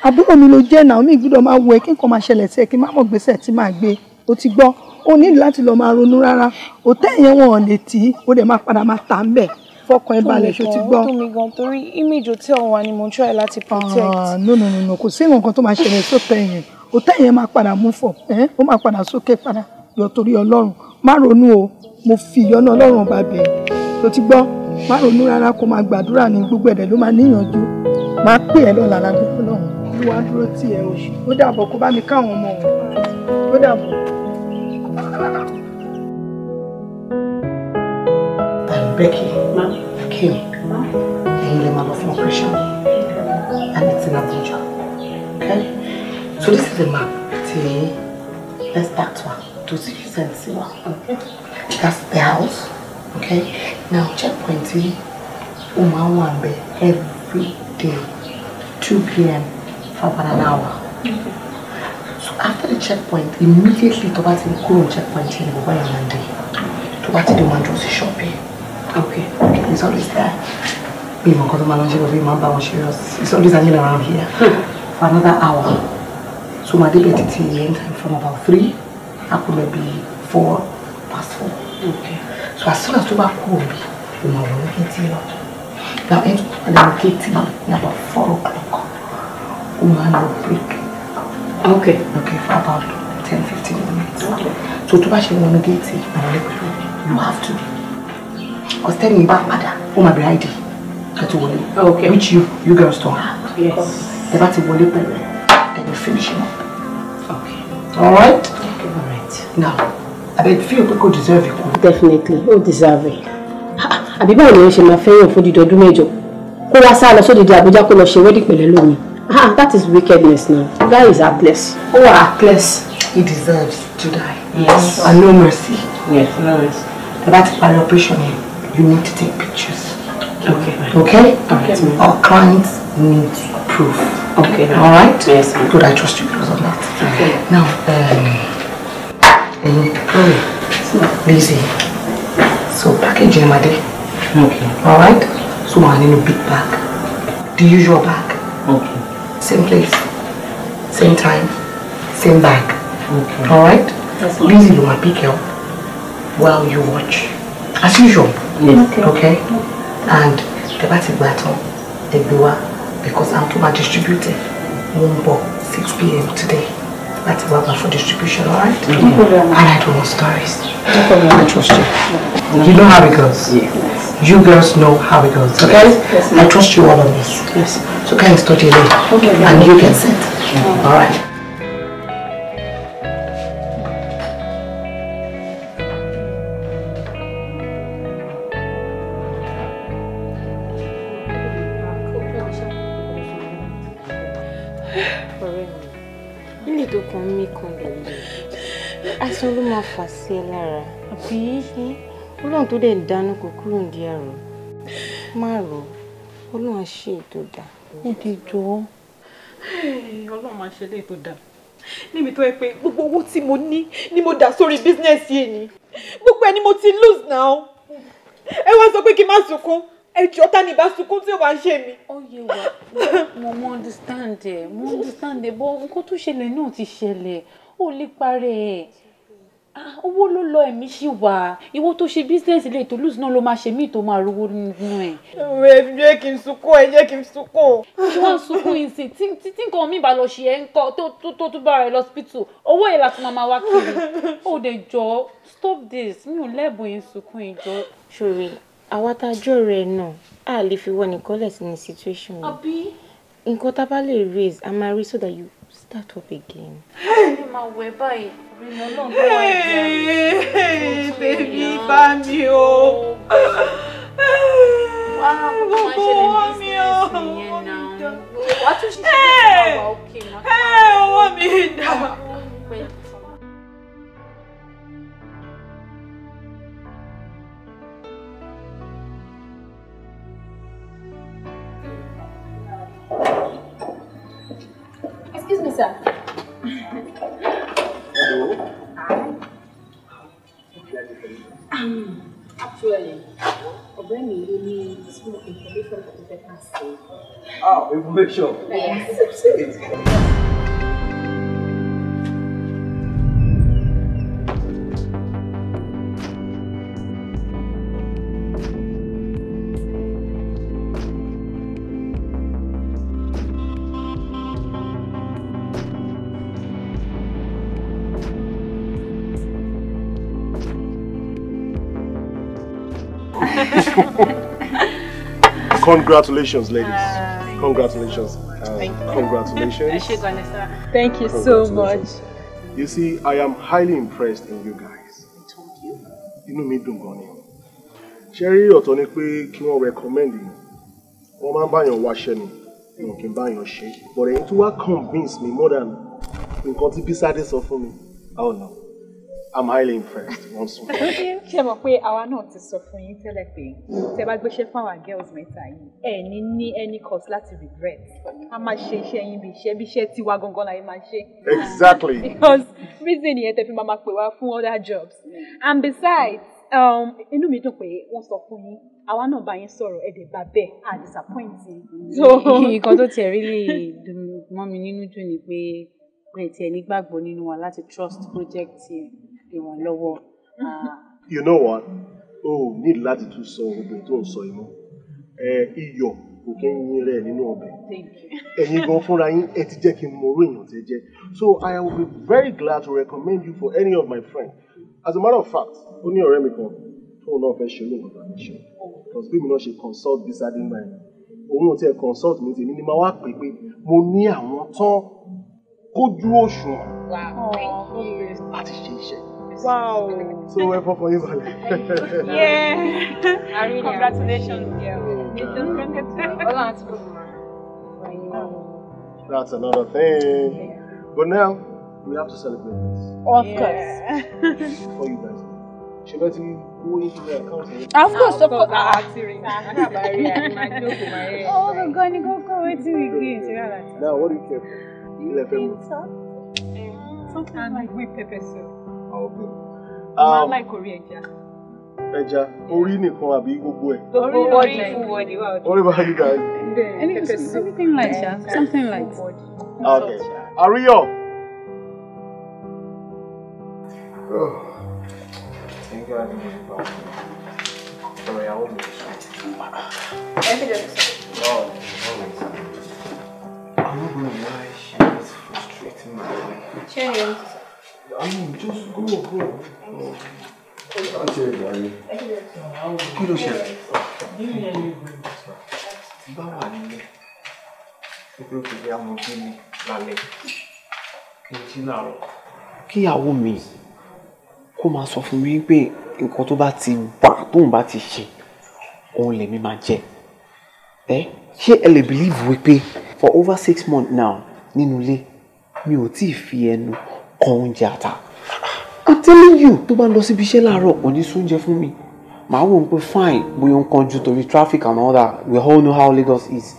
àbúrò mi ló jẹ́ náà mi gbọ́dọ̀ máa wo ẹ kí nǹkan máa ṣẹlẹ̀ sí ẹ kí n má mọ̀ gbèsè tí máa gbé o ti gbọ́ o ní láti lọ máa ronú rárá hòtẹ́ẹ̀lì yẹn wọn ò lè tì í o dẹ̀ máa padà máa tà ń bẹ̀ fọkàn ẹ balẹ̀ ṣó ti gbọ́. tó mi gan torí image hotel wa ni mo ń try láti protect. no kò sí nǹkan tó máa ṣẹlẹ̀ sótẹ́ yẹn hòtẹ́ẹ̀lì yẹn máa padà mú fọ̀ ó máa padà sókè padà yọ torí Ọlọ́run má ronú o mo fi ìyọ́nú Ọlọ́run ọba bẹ̀ ṣó ti gbọ́ má ronú rárá kó máa gbàdúrà ní gbogbo ẹ̀dẹ̀ ló máa níyànjú máa pè ẹ́ lọ́la lágbègbè Ọlọ́run olúwa dúró tì ẹ́ o ó dàbọ̀ kó bá mi káwọn ọmọ wọn ó dàbọ̀. Becky, Kim, and you're my for operation, and it's in Abuja. Okay, so this is the map. See, let's back to her. To see sensible. Okay, that's the house. Okay, now checkpoint. Umawambe every day, 2 p.m. for about an hour. So after the checkpoint, immediately to back to the current checkpoint in the Monday. To back to the one just shopping. Okay, it's always there. It's always hanging around here for another hour. So my debate end time from about 3 up to maybe 4 past 4. Okay. So as soon as you back home, you know we'll get here. Now and then get here about 4 o'clock. Woman will break. Okay. Okay, for about 10-15 minutes. Okay. So to back you want to get here, you have to. Because telling me back mother, oh my bride, okay, which you girls don't have. Yes. The battle will then you finish him up. Okay. Alright? Okay, alright. Now, I bet feel we could deserve it. Definitely, oh deserve it. I be born in my fair for the do major. Who was I so the Abuja could she wedding pelelumi. That is wickedness now. That is heartless. Oh, heartless. He deserves to die. Yes. And no mercy. Yes, no mercy. The battle by operation here. You need to take pictures. Okay. Okay? Alright. Our clients need proof. Okay. Alright? Yes. Good, I trust you because of that. Okay. Now, Chloe, Lizzie. So packaging my day. Okay. Alright? So I need a big bag. The usual bag. Okay. Same place. Same time. Same bag. Okay. Alright? Yes, Lizzie, you might pick up while you watch. As usual. Yes. Okay. And the battle, because I'm too much distributed. Mumbo, 6 p.m. today. That's about for distribution, alright? And I don't want stories. I trust you. You know how it goes. Yes. You girls know how it goes, okay? Yes, I trust you all on this. Yes. So can you study later? Okay. And you can sit. Alright. Asan ló máa fà sí ẹ lára. Àbí Ọlọ́run tó dẹ̀ dánú kò kúrò ní àrò. Má rò Ọlọ́run ṣe ètò dà. Ó ti jọ. Ọlọ́run máa ṣe léètò dà. Níbi tó yẹ pé gbogbo owó tí mo ní ni mo dà sórí business yìí ni. Gbogbo ẹ ni mo ti lose now. Ẹ wá sọ pé kí n má sunkún. Ẹ jọ̀ọ́ ta ni bá sunkún tí ó bá ń ṣe mí. Ó yé wa. Mo understand ẹ. Mo understand ẹ. Bó nǹkan tó ṣẹlẹ̀ náà ti ṣẹlẹ̀. Ó lè parẹ́ ẹ̀. Owó ló lọ ẹ̀mí ṣì wà. Ìwọ tó ṣe business ilé tó lose náà ló máa ṣe mí tó máa rówó nínú ẹ̀. Ẹ jẹ́ kí n sunkún, ẹ jẹ́ kí n sunkún. Ṣé wọ́n sunkún yìí sí? Tí nǹkan mi bá lọ ṣe ẹ́ ń kọ́ tó bá rẹ̀ lọ hospital. Owó yẹn láti máa wá kiri. Ó dẹ̀ jọ stop this. Mi ò lẹ́bùn yín sunkún ìjọ. Ṣòrí, àwa tá a jọ rẹ̀ náà, a lè fi wọ́n nìkan lẹ̀ sí ní situation yìí. Àbí? Nǹkan tá a bá lè raise, a máa rí so that you start up again. Ẹ máa wẹ̀ báyìí. Baby, bá mi o. Owó mi o. Wàá tún ṣe ṣe àwọn òkè máa. Owó mi dà. Excuse me, sir. Hello. Actually, Opeyemi ló ní some information for the vacancy. Information. Yes. Congratulations, ladies. Congratulations. Congratulations. Thank you so much. You see, I am highly impressed in you guys. I told you. Inú mi dùn gan ni. Sherry ọ̀tọ̀ ni pé kí wọ́n recommend you. Wọ́n máa ń báyàn wáṣẹ́ ni. Wọ́n kì í báyàn ṣe. But èyí tó wá convince me more than nǹkan tí Bísádé sọ fún mi. Oh no. I'm highly impressed. Ṣé mọ̀ pé àwa náà ti sọ fún yín tẹ́lẹ̀ pé tẹ́ bá gbéṣẹ́ fún àwọn girls mẹ́ta yìí ẹ ní any cause láti regret. A máa ṣe iṣẹ́ yín bí iṣẹ́ tiwa gangan la yín máa ṣe. Exactly. Because reason yẹn tẹ́ fi máa pè wá fún other jobs. And besides, inú mi dùn pé wọ́n sọ fún yín àwa náà bá yín sọ̀rọ̀ ẹ̀dẹ̀ bá bẹ́ẹ̀ à disappointing. Nǹkan tó tiẹ̀ really dùn mọ́ mi nínú jù ni pé ẹ̀ tiẹ̀ nígbàgbọ́ nínú wa láti trust project yẹn. You know what? Oh, need láti tún sọ obìnrin tó ń sọ yìí mọ́. Iyọ̀ kò kí ń yín rẹ̀ nínú ọbẹ̀. Ẹ̀yin gan fúnra yín ẹ ti jẹ́ kí n mọ orú èèyàn tẹ́ jẹ́. So I will be very glad to recommend you for any of my friends. As a matter of fact, ó ní ọ̀rẹ́ mi kan tóun náà fẹ́ ṣe olóògùn tàbí ṣe. Because bí mi náà ṣe consult Bísádé nígbà yẹn. Òun ò tiẹ̀ consult mi tèmi ni máa wá pè pé mo ní àwọn tán kójú òṣùwọ̀n láti ṣe iṣẹ́. Wow. So we're for you, Vale. Yeah. Congratulations, That's another thing. But now we have to celebrate this. Of course. For you guys. Should I go into the account? Of course, of course. Oh, go. Wait till we get. Now, what do you care for? Something like with pepper soup. Okay. I like Korean ẹja. Ẹja, orí nìkan àbí gbogbo ẹ̀? Full body. What about you guys? Anything like that. Something like that. Okay. Ariyo. Thank you. Sorry, I won't be Evidence. No, I'm not going to lie. I mean, just go. Kí ló ṣẹlẹ̀? Bá wà nílẹ̀. Ìgbé òkè bí àwọn òbí mi lálẹ́. Kí n jí láàárọ̀. Kíyàwó mi kó máa sọ fún mi pé nǹkan tó bá ti wà tóun bá ti ṣe òun lèmi máa jẹ. Ṣé ẹ lè believe wípé for over 6 months now nínú ilé mi ò tí ì fi ẹnu kan oúnjẹ ata. I'm telling you, tó bá lọ síbi iṣẹ́ láàárọ̀ kò ní sóúnjẹ fún mi. Màá wò ó pé fine bóyá ń kanjú torí traffic and all that. We all know how Lagos is.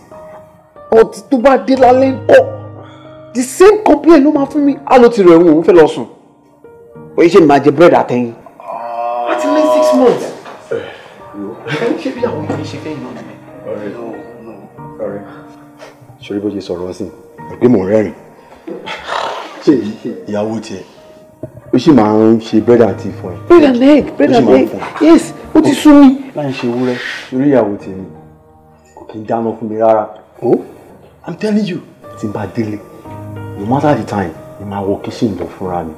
But tó bá dé lálẹ́ ńkọ́, the same complaint ló máa fún mi. Á ló ti rẹ̀ òun fẹ́ lọ sùn. Oye ṣe máa jẹ bread àtẹyin. A ti lé 6 months. Ṣé bí àwọn ènìyàn ṣe fẹ́ yàn mí? Ọ̀rẹ́. Ṣorí bó ṣe sọ̀rọ̀ sí i, pé mò ń rẹ́rìn. Ṣé ìyàwó tiẹ̀? Ó sì máa ń ṣe bread and tea fún ẹ. Bread and egg. Yes, ó ti sú mi. Láì ṣe ewúrẹ́, ṣorí ìyàwó tiẹ̀ ni kò kí n dáná fún mi rárá. Oh, I'm telling you, tí n bá délé, no matter the time, ni máa wọ kitchen lọ fúnra mi.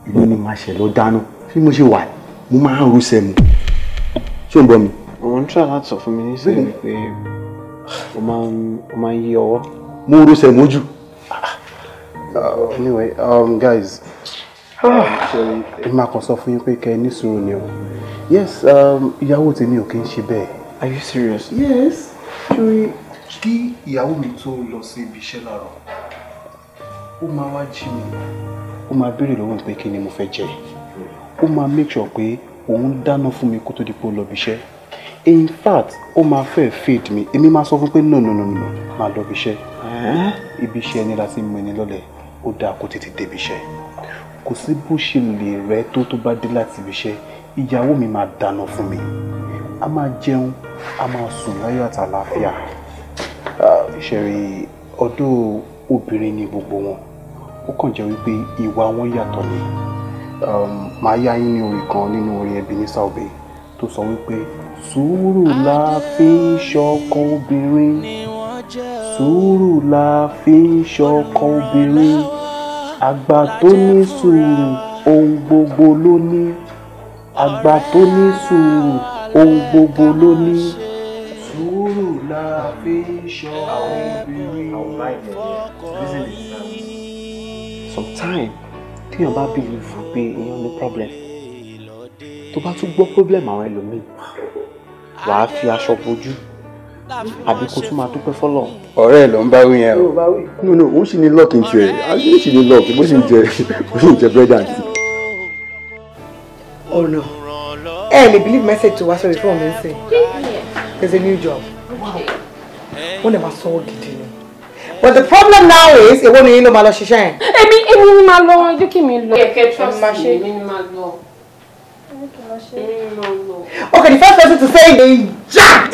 Ìlú ni máa ṣe lọ dáná. Bí mo ṣe wà, mo máa ń rúṣẹ́ mu. Ṣé o ń bọ́ mi? Àwọn ń try láti sọ fún mi nísìnyí pé o máa ń yí ọwọ́. Mo rúṣẹ́ mójú. Anyway, guys, ẹ máa kàn sọ fún yín pé kẹ́ ẹ ní sùúrù ni o. Yes, ìyàwó tèmi ò kí ń ṣe bẹ́ẹ̀. Are you serious? Yes. Ṣé kí ìyàwó mi tó lọ sí ibi iṣẹ́ láàárọ̀, ó máa wá jí mi, ó máa béèrè lọ́wọ́ mi pé kí ni mo fẹ́ jẹ. Ó máa make sure pé òun dáná fún mi kó tó di pé ó lọ ibi iṣẹ́. In fact, ó máa fẹ́ feed mi. Èmi máa sọ fún pé no, máa lọ ibi iṣẹ́. Ibi iṣẹ́ ni láti mú ẹni lọ́lẹ̀, ó dáa kó tètè dé ibi iṣẹ́. Kò sí bó ṣe lè rẹ́ tó bá dé láti ibi iṣẹ́, ìyàwó mi máa dáná fún mi. A máa jẹun, a máa sùn láyọ̀ àti àlàáfíà. Ìṣẹ̀rí ọ̀dọ̀ obìnrin ni gbogbo wọn. Ó kàn jẹ́ wípé ìwà wọn yàtọ̀ ni. Màá yá yín ní orin kan nínú orin ẹbí ní Saobe tó sọ wípé sùúrù la fi ń ṣọkọ obìnrin. Sùúrù la fi ń ṣọkọ obìnrin. Àgbà tó ní sùúrù ohun gbogbo ló ní. Àgbà tó ní sùúrù ohun gbogbo ló ní. Sùúrù la fi ń ṣọkọ obìnrin. Sometimes téèyàn bá believe pé èèyàn ní problem, tó bá tún gbọ́ problem àwọn ẹlòmíì, wàá fi aṣọ bojú àbí kó tún máa dúpẹ́ fọ́lọ̀. Ọ̀rẹ́ ẹ̀ ló ń bá wí yẹn o. No, ó sì ní lock into ẹ̀. Ó sì ní lock, bó sì ń jẹ bread and tea. Oh no. Lè believe message to wá sórí fóònù mi nsìn. There's a new job. Wọ́n lè máa sọ ọ́ gidi ni. But the problem now is, èwo ni yín ló máa lọ ṣiṣẹ́ yẹn? Èmi ni máa lọ, ojú kì mí lọ. Kẹ̀kẹ́ trust me, èmi ni máa lọ. Okay, the first person to say is Jack.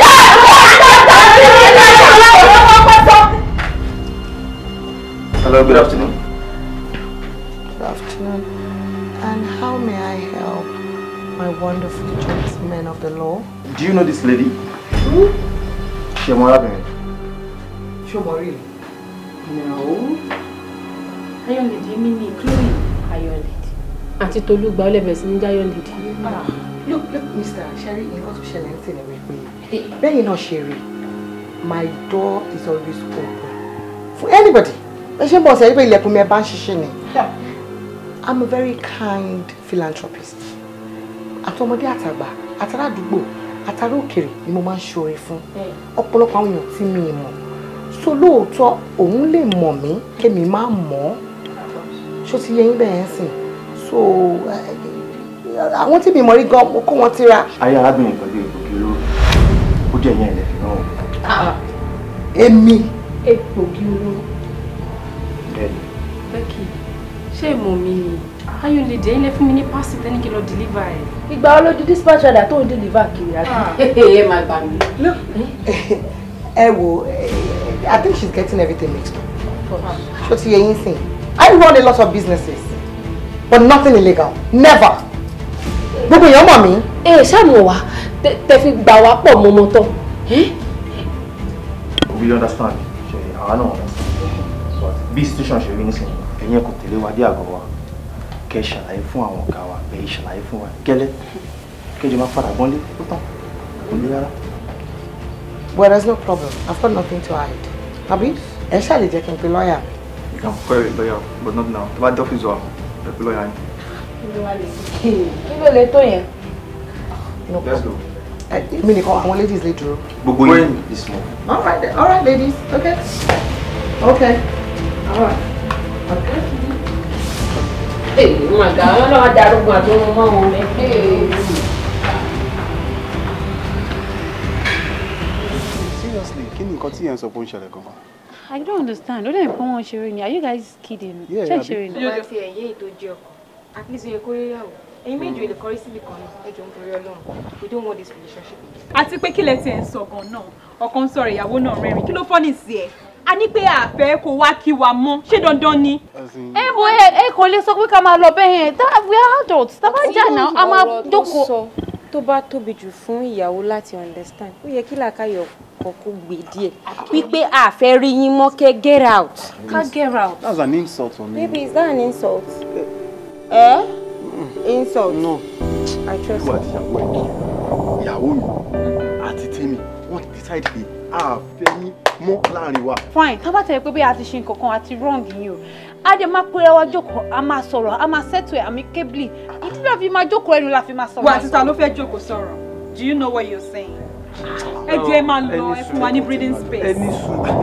Hello, good afternoon. Good afternoon. And how may I help my wonderful gentlemen of the law? Do you know this lady? Shemora Ben. Shomori? No. Ayọ̀lẹ̀dẹ̀ mi ni Chloe Ayọ̀lẹ̀dẹ̀. Àti Tolú gba ọlẹ́bẹ̀ sí ní Ayọ̀lẹ̀dẹ̀. Look, Mr. Sherry, in what you shall enter every very not Sherry. My door is always open for anybody. I'm a very kind philanthropist. Àtọmọdé àtàgbà, àtàràdúgbò, àtàrókèrè ni mo máa ń ṣoore fún. Ọ̀pọ̀lọpọ̀ àwọn èèyàn tí mi mọ̀. So lóòótọ́ òun lè mọ̀ mí, kémi má mọ̀. Ṣó ti yé yín bẹ́ẹ̀ ń sìn. So àwọn tí mi mọ̀ rí gan mo kó wọn tira. Ayé arábìnrin pẹ̀lú ìgbòkè olóró. Ó jẹ́ ìyẹn ilẹ̀ fi náà. Èmi. Egbògi olóró. Bẹ́ẹ̀ni. Becky, ṣé ìmọ̀ mi ni? Ayọ̀lẹ̀dẹ̀ ilé fún mi ní pásítì tẹ́ni kí lọ deliver ẹ̀. Ìgbà wo ló di dispatch rider tó ń deliver kiri àti? Ẹ máa gbà mí. Ẹ wo, I think she's getting everything mixed up. Ṣó ti yé yín sìn? I run a lot of businesses, but nothing illegal. Never. Gbogbo èèyàn mọ̀ mí. Ṣáàmù wa tẹ fi gbà wá pọ̀ mọ́mọ́ tán. We understand. Àwa náà understand. But bí situation ṣe rí nísìnyí, ẹ̀yin kò tẹ̀lé wa dé àgọ́ wa kẹ́ ṣàlàyé fún àwọn ọ̀gá wa bẹ́ẹ̀ ṣàlàyé fún wa gẹ́lẹ́ kẹ́jọ máa padà gbọ́nlé ó tán kò ní rárá. Well, there's no problem. I've got nothing to hide. Abi, ẹ ṣáà lè jẹ́ kí n pe lawyer. You can call a lawyer, but not now. Tó bá dé ọ́fíìsì wa, ẹ pe lawyer yín. Kí ló lè tó yẹn? No Let's problem. go. Èmi nìkan àwọn ladies lè dúró. Gbogbo yín is small. All right, then. All right, ladies. Okay. Okay. All right. Okay. Hey, my God, I don't know how to go to my mom. Hey. Seriously, kí ni nǹkan tí ẹ ń sọ pé ó ń ṣẹlẹ̀ gangan? I don't understand. Don't even want sharing. Are you guys kidding? Yeah, Check sharing. Tó bá ti ẹ̀yẹ́ ètò jẹ́ ọkọ. At least you kó yẹ̀yàwó. Ẹ̀yin méjì ò lè kọrí síbi kan ní ẹjọ́ nítorí Ọlọ́run. We don't want this relationship. Àti pé kí lẹ ti ẹ̀ ń sọ gan náà. Ọkàn sọ̀rọ̀ ìyàwó náà rẹ́rìn. Kí ló fọ́ ní sí ẹ̀? A ní pé àfẹ́ kò wá kí wa mọ́. Ṣé dandan ni? Ẹ kò lè sọ pé ká máa lọ bẹ́ẹ̀ yẹn. We are adults. Tá bá jà náà, a máa jókòó. Tó bá tóbi jù fún ìyàwó láti understand. Ó yẹ kí làákàyọ̀ kọ́kọ́ gbé díẹ̀. Wípé àfẹ́ rí yín mọ́ kẹ́ get out. Ká get out. That's an insult for me. Baby, is that an insult? Insult? No. I trust you. Ìyàwó mi àti Tèmi wọ́n decide pé a fẹ́ ní mọ́ láàrin wa. Fine. Tá bá tẹ̀ pé bí a ti ṣe nǹkan kan àti wrong yín o. A dẹ̀ máa pera wa jókòó, a máa sọ̀rọ̀, a máa settle amicably. Ìdí la fi máa jókòó ẹnu la fi máa sọ̀rọ̀. Wà á ti ta ló fẹ́ jókòó sọ̀rọ̀. Do you know what you're saying? Ẹ jẹ́ máa lọ ẹ fún wa ní breathing space. Ẹni sùúrù.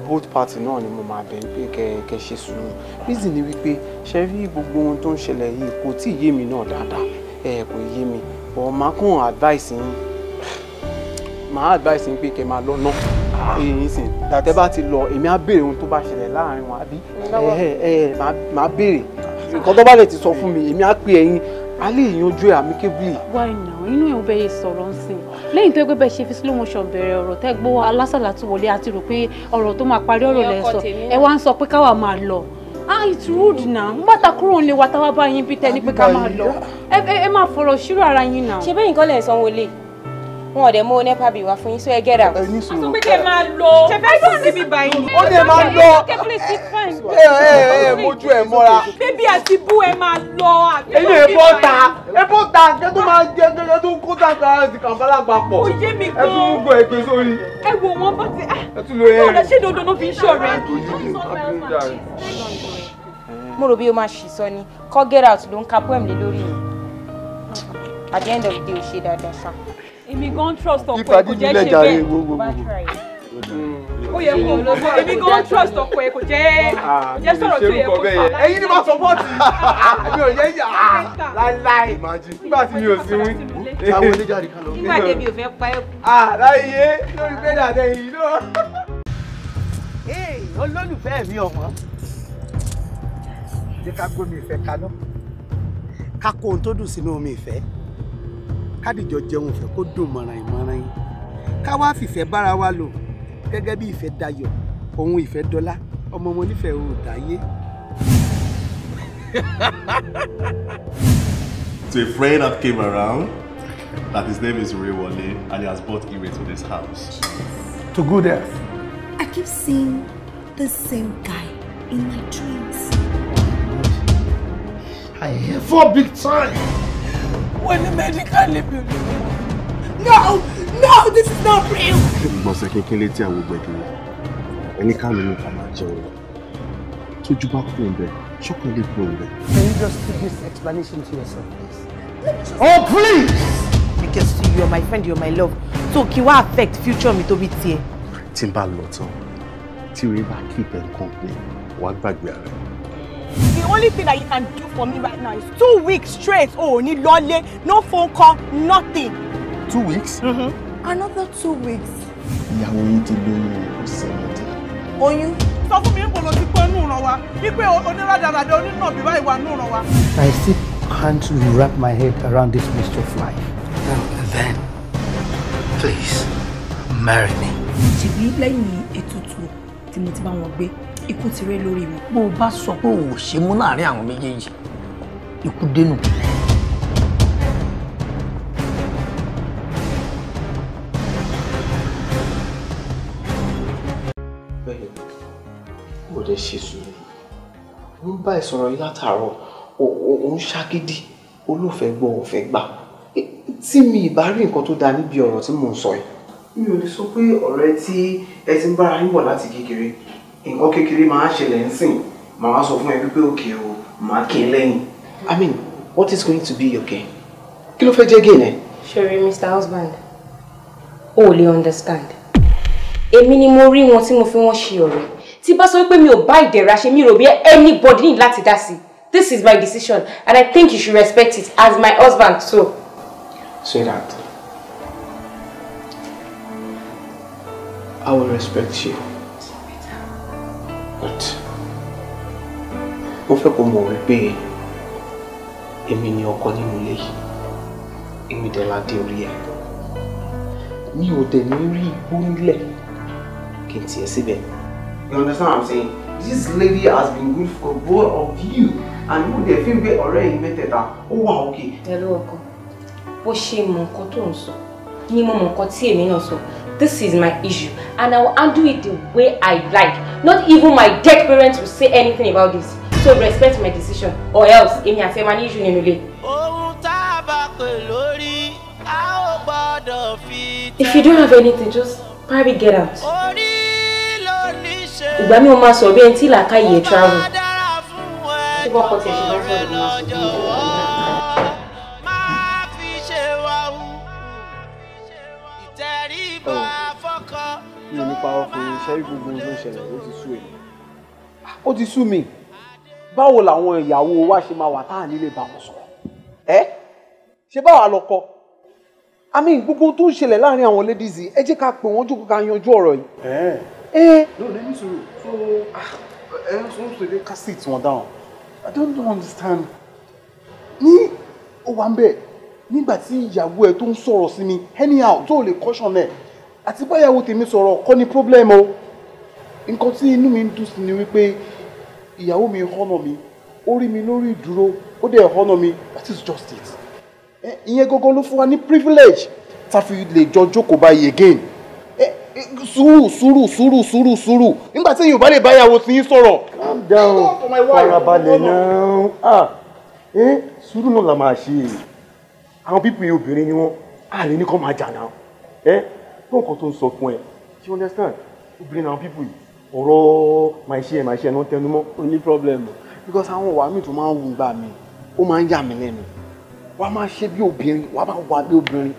Both party náà ni mo máa bẹ̀ pé kẹ́ ṣe sùúrù. Reason ni wípé ṣe rí gbogbo ohun tó ń ṣẹlẹ̀ yìí kò tí ì yé mi náà dáadáa. Kò yé mi. But máa kàn advice yín. Máa advice yín pé kẹ́ máa lọ náà. Èyí sìn. Tẹ́ bá ti lọ, èmi á béèrè ohun tó bá ṣẹlẹ̀ láàrin wọn àbí. Máa béèrè. Nǹkan tó bá lè ti sọ fún mi, èmi á pè ẹ̀yin. A lè yanjú ẹ̀ amicably. Why now? Inú ẹ̀ ò bẹ́ẹ̀ sọ̀rọ̀ ń sìn. Lẹ́yìn tó gbé bẹ́ẹ̀ ṣe fi slow motion bẹ̀rẹ̀ ọ̀rọ̀ tẹ́ gbọ́ alásàlá tó wọlé àti rò pé ọ̀rọ̀ tó máa parí ọ̀rọ̀ lẹ́ sọ. Ẹ wá ń sọ pé káwa máa lọ. It's rude now. Ń bàtà kúrò nílé wa táwa bá yín bí tẹ́ ní pé ká máa lọ. Ẹ máa fọ̀rọ̀ ṣírò ara yín now. Ṣé bẹ́ẹ̀ nǹkan lẹ̀ sanwó lé? Wọn ò dẹ̀ mú NEPA bí wá fún yín, so ẹ get out. Sọ pé kẹ́ máa lọ. Ṣé fẹ́ sọ síbi báyìí? Ó lè máa lọ. Mojú ẹ̀ mọ́ra. Bébí àti bú ẹ máa lọ. Ẹyin ẹ̀bọ́ ta kẹ́ tó máa jẹ́ kẹ́ tó kó tàǹkà àti kàǹfàlà papọ̀. Ó yé mi gan. Ẹ tún mú gbọ́ ẹgbẹ́ sórí. Ẹ wo wọn bá ti. Ẹ tún lo ẹ̀rín. Ṣé dandan ló fi ń ṣọ̀rẹ́? Mo rò bí o máa ṣì sọ ni. Kọ́ get out ló ń ka poem lé lórí yìí. At the end of the day, o ṣe dáadáa ṣá. Èmi gan trust ọkọ ẹ kò jẹ́ ṣe bẹ́ẹ̀. Ó yẹ kó lọ́gbọ́n. Èmi gan trust ọkọ ẹ kò jẹ́ sọ̀rọ̀ tó yẹ kó sọ. Ẹ̀yin ni máa support. Mi ò yẹ yà láíláí. Nígbà tí mi ò sí wí. Táwọn oníjàre kan lọ. Nígbà débi ò fẹ́ pa ẹ́. Láyé lórí bẹ́ẹ̀ àtẹ̀yìn náà. Olólùfẹ́ mi ọ̀wọ́n. Jẹ́ ká gbómi ìfẹ́ kaná. Ká kó ohun tó dùn sínú omi ìfẹ́. Kádìjọ jẹun ìfẹ́ kó dùn mọ̀ràn ìmọ̀ràn yín. Ká wá fìfẹ́ bára wa lò gẹ́gẹ́ bí ìfẹ́ dayọ̀ ohun ìfẹ́ dọ́lá ọmọ wọn nífẹ̀ẹ́ ò dáyé. To a friend that came around, that his name is Rewale and he has brought Ire to this house. To good health. I keep seeing the same guy in my dreams. I have for big time. When the medical level. No, this is not real. Gbọ̀nsẹ̀ kékeré létí àwọn gbẹ̀gìrì. Ẹni ká ló ní ká máa jẹun. Tójú bá kúrò ń bẹ̀, ṣọ́kàn lè kúrò ń bẹ̀. Can you just keep this explanation to yourself, please? Oh, please! Because you're my friend, you're my love. So kí wá affect future mi tó bí tiẹ̀. Tí n bá lọ tán, tí orí bá keep ẹ̀ company, wàá gbàgbé ara ẹ̀. The only thing that you can do for me right now is 2 weeks straight. Oh, ní lọ́lé, no phone call, nothing. 2 weeks? Another 2 weeks. Ìyàwó yín ti lóyún ọ̀sẹ̀ méjì. Oyún. Sọ fún mi ń bolo ti pé inú ràn wá. Wípé onírádàràdà onínàbí báyìí wà nínú ràn wá. I still can't wrap my head around this mystery of life. And then, please, marry me. Ṣèbí lẹ́yìn ètùtù tí mo ti bá wọn gbé, ikú ti ré lórí wọn. Bó o bá sọ pé o ò ṣe mú láàrin àwọn méjèèjì, ikú dénú. Bẹ́ẹ̀ni, kò dẹ̀ ṣe sùúrù. mo ń bá ẹ sọ̀rọ̀ yìí látàárọ̀ ó ń ṣàgídí olófẹ́ gbọ́ òfẹ́ gbà tí mi ì bá rí nǹkan tó dáa níbi ọ̀rọ̀ tí mò ń sọ yìí mi ò lè sọ pé ọ̀rẹ́ tí ẹ ti ń bára yín bọ̀ láti kékeré nǹkan kékeré máa ń ṣẹlẹ̀ ń sìn màá sọ fún ẹ wípé òkè o màá kí n lẹ́yìn. I mean, what is going to be your gain? Kí ló fẹ́ jẹ́ gain ẹ? Sorry, Mr. Husband. O ò lè understand. Èmi ni mo rí wọn tí mo fi wọ́n ṣe ọ̀rẹ́. Tí bá sọ wípé mi ò bá Ìdẹ̀ra ṣe mi rò bí anybody need láti dá sí. This is my decision and I think you should respect it as my husband too. Sweetheart, I will respect you. But mo fẹ́ kó mọ̀ wípé èmi ni ọkọ nínú ilé yìí. Èmi dẹ̀ la dé orí ẹ̀. Mi ò dẹ̀ ní rí igbó nílẹ̀ kí n tiẹ̀ síbẹ̀. You understand what I'm saying? This lady has been good for both of you and mo dẹ̀ fi gbé ọ̀rẹ́ yìí mẹ́tẹ̀ẹ̀ta ó wà okay. Hello ọkọ. Bó ṣe mọ nǹkan tó ń sọ ni mo mọ nǹkan tí èmi náà sọ. This is my issue and I will handle it the way I like. Not even my dead parents will say anything about this. So respect my decision or else èmi àti ẹ máa ní issue nínú ilé. If you don't have anything, just probably get out. Ìgbà mi ò máa sọ bí ẹni tí làákàyè travel. Ṣé bọ́ ọkọ tí ẹ ṣe bá sọ̀rọ̀ máa sọ bí mi ò ní parọ́ fún yín ṣẹ́rí gbogbo ohun tó ń ṣẹlẹ̀ ó ti sú èmi. Ó ti sú mi. Báwo làwọn ìyàwó wa ṣe máa wà táà nílé bá wọn sọ̀rọ̀? Ṣé báwa lọ́kọ? I mean, gbogbo tó ń ṣẹlẹ̀ láàrin àwọn ladies yìí, ẹ jẹ́ ká pè wọ́n jókòó ká yanjú ọ̀rọ̀ yìí. No, let me see. So, so they can sit wọn down. I don't understand. Ní ó wà ń bẹ̀ nígbà tí ìyàwó ẹ tó ń sọ̀rọ̀ sí mi anyhow tó lè caution ẹ̀ àti báyàwó tèmi sọ̀rọ̀ kọ́ ni problem o. Nǹkan tí inú mi ń dùn sí ni wípé ìyàwó mi honour mi, ó rí mi lórí ìdúró, ó dẹ̀ honour mi, that is just it. Ìyẹn gógó ló fún wa ní privilege tá fi lè jọ jókòó báyìí again. Sùúrù nígbà tí èèyàn bá lè báyàwó sí yín sọ̀rọ̀. Calm down, farabalẹ̀ náà. Sùúrù náà la máa ṣe. Àwọn pípọ̀ yìí obìnrin ni wọ́n, a lè ní kọ́ máa jà náà. Tó nǹkan tó ń sọ fún ẹ, you understand? Obìnrin àwọn pípọ̀ yìí, ọ̀rọ̀ máa ṣe ẹ̀ náà tẹnu mọ́. Ó ní problem because àwọn wàá mi tó máa ń wù gbà mí, ó máa ń yà mí lẹ́nu. Wàá máa ṣe bí obìnrin, wàá máa wà bí obìnrin.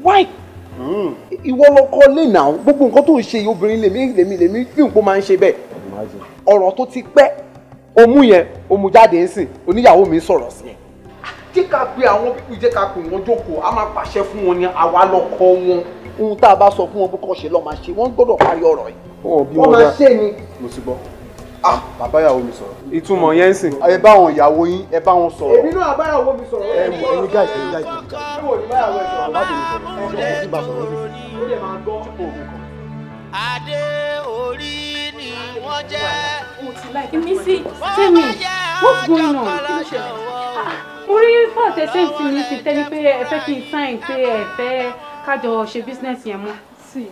Why? Ìwọ lọkọ lè nà gbogbo nǹkan tó ń ṣe obìnrin lèmi fi nǹkan máa ń ṣe bẹ́ẹ̀. Ọ̀rọ̀ tó ti pẹ́ omú yẹn omú jáde ń sìn oníyàwó mi sọ̀rọ̀ sí ẹ̀. Jẹ́ ká pe àwọn pípì jẹ́ ká pè wọ́n jókòó a máa pàṣẹ fún wọn ní àwa lọkọ wọn. Ohun tá a bá sọ fún wọn bó kọ́ ṣe lọ́ máa ṣe wọ́n gbọ́dọ̀ parí ọ̀rọ̀ yìí. Wọ́n máa ṣe ni. Mo ti gbọ́. Bàbá ìyàwó mi sọ̀rọ̀. Ìtumọ̀ yẹn ń sìn. Ẹ bá àwọn ìyàwó yín ẹ bá wọn sọ̀rọ̀. Èmi náà bá ìyàwó mi sọ̀rọ̀. Ẹni gáàsì. Ṣé wò ní bá ìyàwó ẹ sọ̀rọ̀? Bàbá mi sọ̀rọ̀. Ẹ ti bá sọ̀rọ̀ ní. Ó lè máa gbọ́ òun kan. Adé orí ni wọ́n jẹ́. Ìmísí, tell me, what's going on? Kí ló ṣẹlẹ̀? Mo rí fọ́ọ̀tẹ̀ sẹ́ǹtì mi sí tẹ́lẹ̀ pé ẹ fẹ́ kí n sign pé ẹ fẹ́ kájọ ṣe business yẹn mọ́. Sí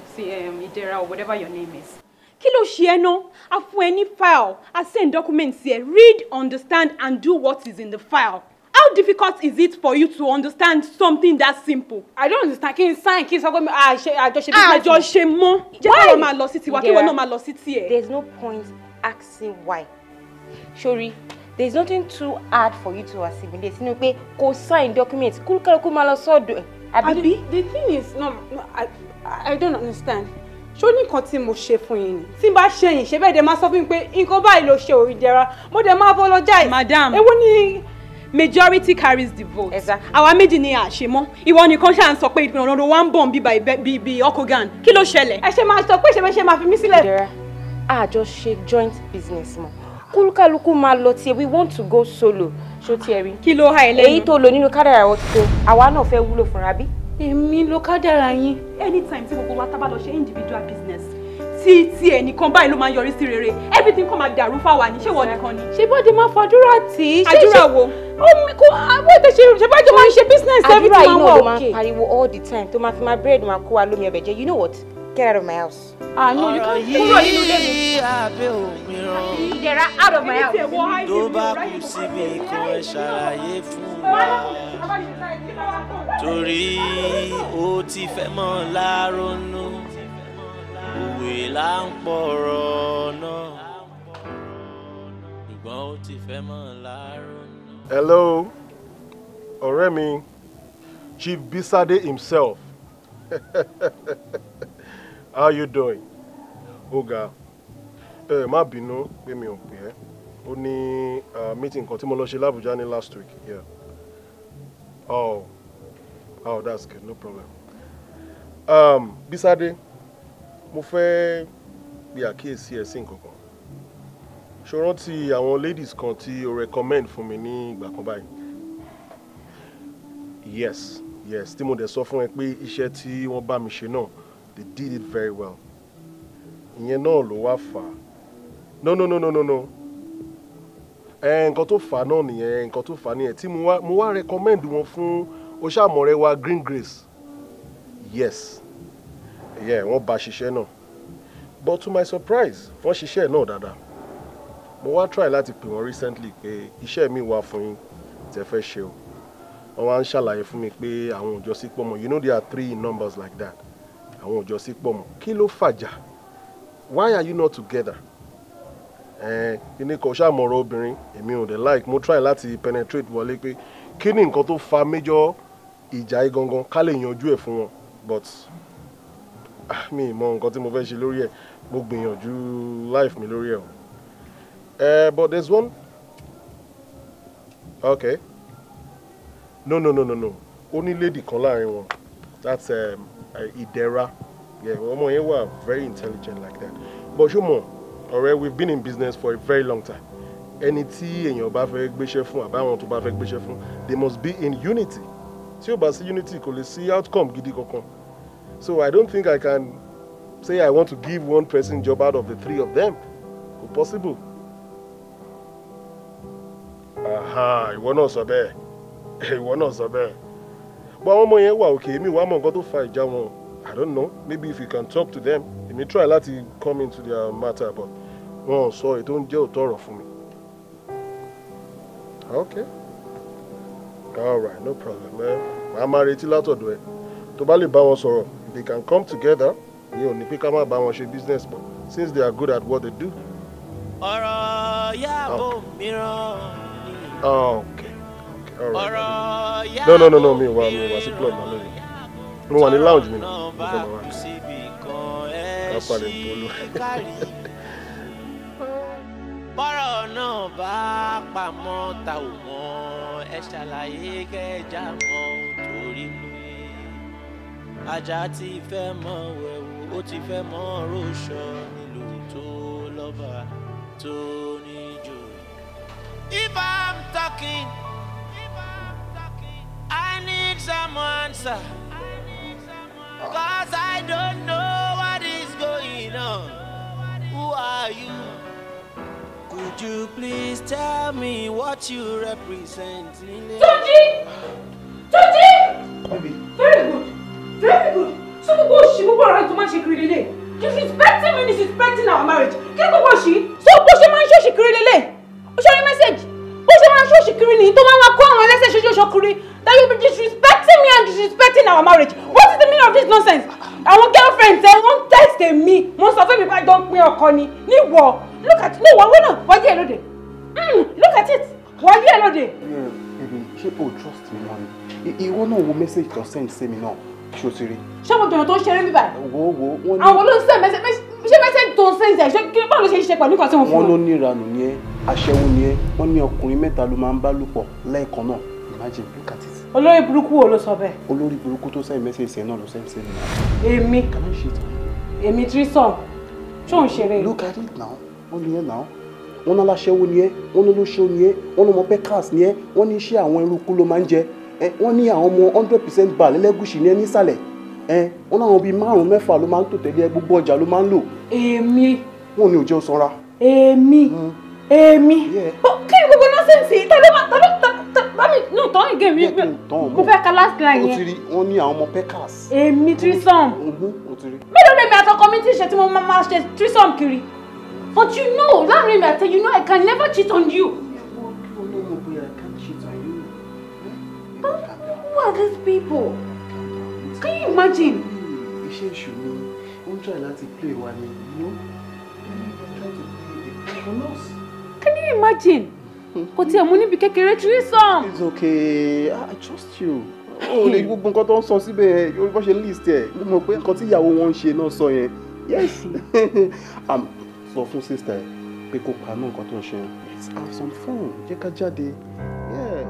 Idera or whatever your name is. Kí ló ṣe ẹ́ ná? A fún ẹ ní file, a send documents here. Read, understand and do what is in the file. How difficult is it for you to understand something that simple? I don't understand. Kí n sign kí n sọ pé àjọṣe business. Àjọṣe mọ́. Jẹ́ káwọn máa lọ sí tiwa, kí wọ́n náà máa lọ sí tiẹ̀. There's no point asking why. Sorry, there's nothing too hard for you to assimilate. Sínú pé kò sign documents, kúlùkálùkù máa lọ sọ́dọ̀. Àbí? The thing is, no, I don't understand. Ṣó ní nǹkan tí mo ṣe fún yín ni? Tí n bá ṣe yín, ṣe bẹ́ẹ̀ dẹ̀ máa sọ fún mi pé nǹkan báyìí ló ṣe Idera. Mo dẹ̀ máa apologize. Madam. Èwo ni majority carries the vote. Exactly. Àwa méjì ni àṣemọ́. Ìwọ nìkan ṣáà ń sọ pé ìpinnu ọ̀nà wa ń bọ̀ bí ọkọ̀gán. Kí ló ṣẹlẹ̀? Ẹ ṣe máa sọ pé ṣe máa fi mí sílẹ̀. Idera, a jọ ṣe joint business mọ́. Kúlùkálùkù máa lọ tiẹ̀, we want to go solo. Ṣó tiẹ̀ rí? Kí ló ha ẹ lẹ́nu? Èyí tó lò nínú kádàrá wọn ti tó. Àwa náà fẹ́ wúlò fúnra bí. Èmi ló kádàrá yín. Anytime tí gbogbo wa tá bá lọ ṣe individual business. Tí ẹnìkan báyìí ló máa yọrí sí rere. Everything kàn máa dàrú fáwa ni. Ṣé wọ́n nìkan ni? Ṣé bọ́dé máa fàdúrà tí? Àdúrà wo? Àwọn ètò ṣe bá jọ máa ń ṣe business everything máa wà okay. Àdúrà yìí náà ló máa ń pariwo all the time tó máa fi máa bread máa kó wa lómi ọbẹ̀ jẹ. You know what? Get out of my house. No, you can't. Idera, out of my house. Tó bá kù síbi kan ẹ ṣàlàyé fún wa. Torí ó ti fẹ́ mọ́ láronú. Òwe là ń pọ̀rọ̀ náà. Ṣùgbọ́n ó ti fẹ́ mọ́ láronú. Hello, ọ̀rẹ́ mi, Chief Bisade himself. How you doing? Oga, má bínú pé mi ò pè ẹ́. Ó ní meeting kan tí mo lọ ṣe l'Abuja ní last week. Yeah. Oh, that's good, no problem. Bisade, mo fẹ́ bí àkíyèsí ẹ sí nǹkan kan. Ṣó rántí àwọn ladies kan tí o recommend fún mi ní ìgbà kan báyìí? Yes, tí mo dẹ̀ sọ fún ẹ pé iṣẹ́ tí wọ́n bá mi ṣe náà, they did it very well. Ìyẹn náà ló wá fà á. No. Nǹkan tó fà á náà nìyẹn, nǹkan tó fà á nìyẹn tí mo wá recommend wọn fún oṣàmọ̀rẹ́ wa Green Grace. Yes, wọ́n bá ṣiṣẹ́ náà. But to my surprise, wọ́n ṣiṣẹ́ náà dáadáa. Mo wá try láti pè wọ́n recently pé iṣẹ́ mi wà fún yín tẹ́ fẹ́ ṣe o. Wọ́n wá ń ṣàlàyé fún mi pé àwọn ò jọ sí pọ̀ mọ́. You know there are 3 in numbers like that. Àwọn ò jọ sí pọ̀ mọ́. Kí ló fàjà? Why are you not together? Kíní kan ṣàmọ̀rọ̀ obìnrin, èmi ò dẹ̀ like. Mo try láti penetrate wọlé pé kí ni nǹkan tó fa major ìjà yìí gangan ká lè yanjú ẹ̀ fún wọn. But mi mọ nǹkan tí mo fẹ́ ṣe lórí ẹ̀. Mo gbìyànjú life mi lórí ẹ̀ o. But there's one. Okay. No. Only lady kan láàrin wọn. That's Idera. Yeah, ọmọ yẹn wà very intelligent like that. But ṣùgbọ́n, ọ̀rẹ́, we've been in business for a very long time. Ẹni tí èèyàn bá fẹ́ gbéṣẹ́ fún àbáwọn tó bá fẹ́ gbéṣẹ́ fún, they must be in unity. Tí ó bá sí unity, kò lè sí outcome gidi kankan. So I don't think I can say I want to give one person job out of the 3 of them. Kò possible. Ìwọ náà sọ bẹ́ẹ̀. But àwọn ọmọ yẹn wà okay, èmi wá mọ nǹkan tó fa ìjà wọn. I don't know. Maybe if you can talk to them. They may try láti come into their matter, but wọ́n sọ ètò ń jẹ́ òótọ́ ọ̀rọ̀ fún mi. Okay. All right, no problem, man. Màá máa retí látọ̀dọ̀ ẹ. Tó bá lè bá wọn sọ̀rọ̀, they can come together. Mi ò ní pé ká má bá wọn ṣe business, but since they are good at what they do. Ọ̀rọ̀ yàbò mìíràn. Okay. All right. No. Mi wá sí club náà lórí. Mo wà ní lounge mi náà. Bọ́rọ̀ náà bá pamọ́ ta ò mọ̀ ẹ ṣàlàyé kẹjà mọ́ torí pé ajá ti fẹ́ mọ́ wẹ̀wò ó ti fẹ́ mọ́ róṣọ nílùú tó lọ́ba tó níjó. If I'm talking, I need some answer. Cause I don't know what is going on. Who are you? Could you please tell me what you represent? Toji! Baby. Very good. So gbogbo òṣì gbogbo ọ̀rọ̀ tó máa ṣe kiri lélẹ̀. Disrespecting me, disrespecting our marriage. Kí gbogbo òṣì? So bó ṣe máa ń ṣòṣì kiri lélẹ̀. Ó ṣe rí mẹ́sẹ̀gì. Bó ṣe máa ń ṣòṣì kiri nìyí tó máa ń wá kó àwọn ẹlẹ́sẹ̀ ṣoṣo kiri. That you be disrespecting me and disrespecting our marriage. What is the meaning of this nonsense? Our girlfriends wọ́n text me. Wọ́n sọ fún mi bá dán pín ọkọ ni. Níwọ̀. Look at no wọ́n náà wọ́n yé lóde. Look at it. Wọ́n yé lóde. Ṣé o trust me náà ni? Ìwọ náà wo message tó send sí mi náà. Ṣé o ti rí? Ṣé mo tọ̀yàn tó ń ṣeré mi báyìí? Wo wọ́n ní. Àwọn ló ń send message tó ń send ṣe kí báwo ló ṣe ṣe pẹ̀lú nǹkan tí wọ́n fún wọn? Wọ́n ló ní ìranù ni ẹ́, aṣẹ́wó ni ẹ́, wọ́n ní ọkùnrin mẹ́ta ló máa ń bá lò pọ̀ lẹ́ẹ̀kan náà. Imagine, look at it. Olórí burúkú wo ló sọ bẹ́ẹ̀? Olórí burúkú tó send message sí ẹ náà ló send sí mi. Èmi. Èmi Tristan. Ṣé ò ń ṣeré? Look at it now. Wọ́n ní ẹ náà. Wọ́n ní aláṣẹ́wó ni ẹ́, wọ́n ní olóṣó ni ẹ́, wọ́n ní ọmọ Pecas ni ẹ́, wọ́n ní iṣẹ́ àwọn eruku ló máa ń jẹ. Wọ́n ní àwọn ọmọ 100% bá lẹ́lẹ́gùsì ní ẹ nísàlẹ̀. Wọ́n ní àwọn bíi 5-6 ló máa ń tò tẹ̀lé ẹ, gbogbo ọjà ló máa ń lò. Èmi. Wọ́n ní òjò sanra. Èmi. Kí ni gbogbo nọ́sẹ̀nsì? no, don't again. Mo fẹ́ ka last line yẹn. Ó ti rí wọ́n ní àwọn ọmọ Peckers. Èmi threesome. Ó ti rí. Mélòó lèmi àtọkọ mi ti ṣe tí mo máa ṣe threesome kiri? But you know, láàrin mi àti you know I can never cheat on you. Who are these people? Can you imagine? Iṣẹ́ ìṣù ni wọ́n try láti play wa ni, you know? Try to play a for us. Can you imagine? Kò tiẹ̀ mú níbi kékeré threesome. It's okay, I trust you. O lè gbogbo nǹkan tó ń sọ síbẹ̀ Yorùbá ṣe list ẹ̀. Mo mọ̀ pé nǹkan tí ìyàwó wọn ń ṣe náà sọ yẹn. Yes. Sọ fún sister ẹ pé kó pa náà nǹkan tó ń ṣe. Let's have some fun. Jẹ́ ká jáde. Yeah.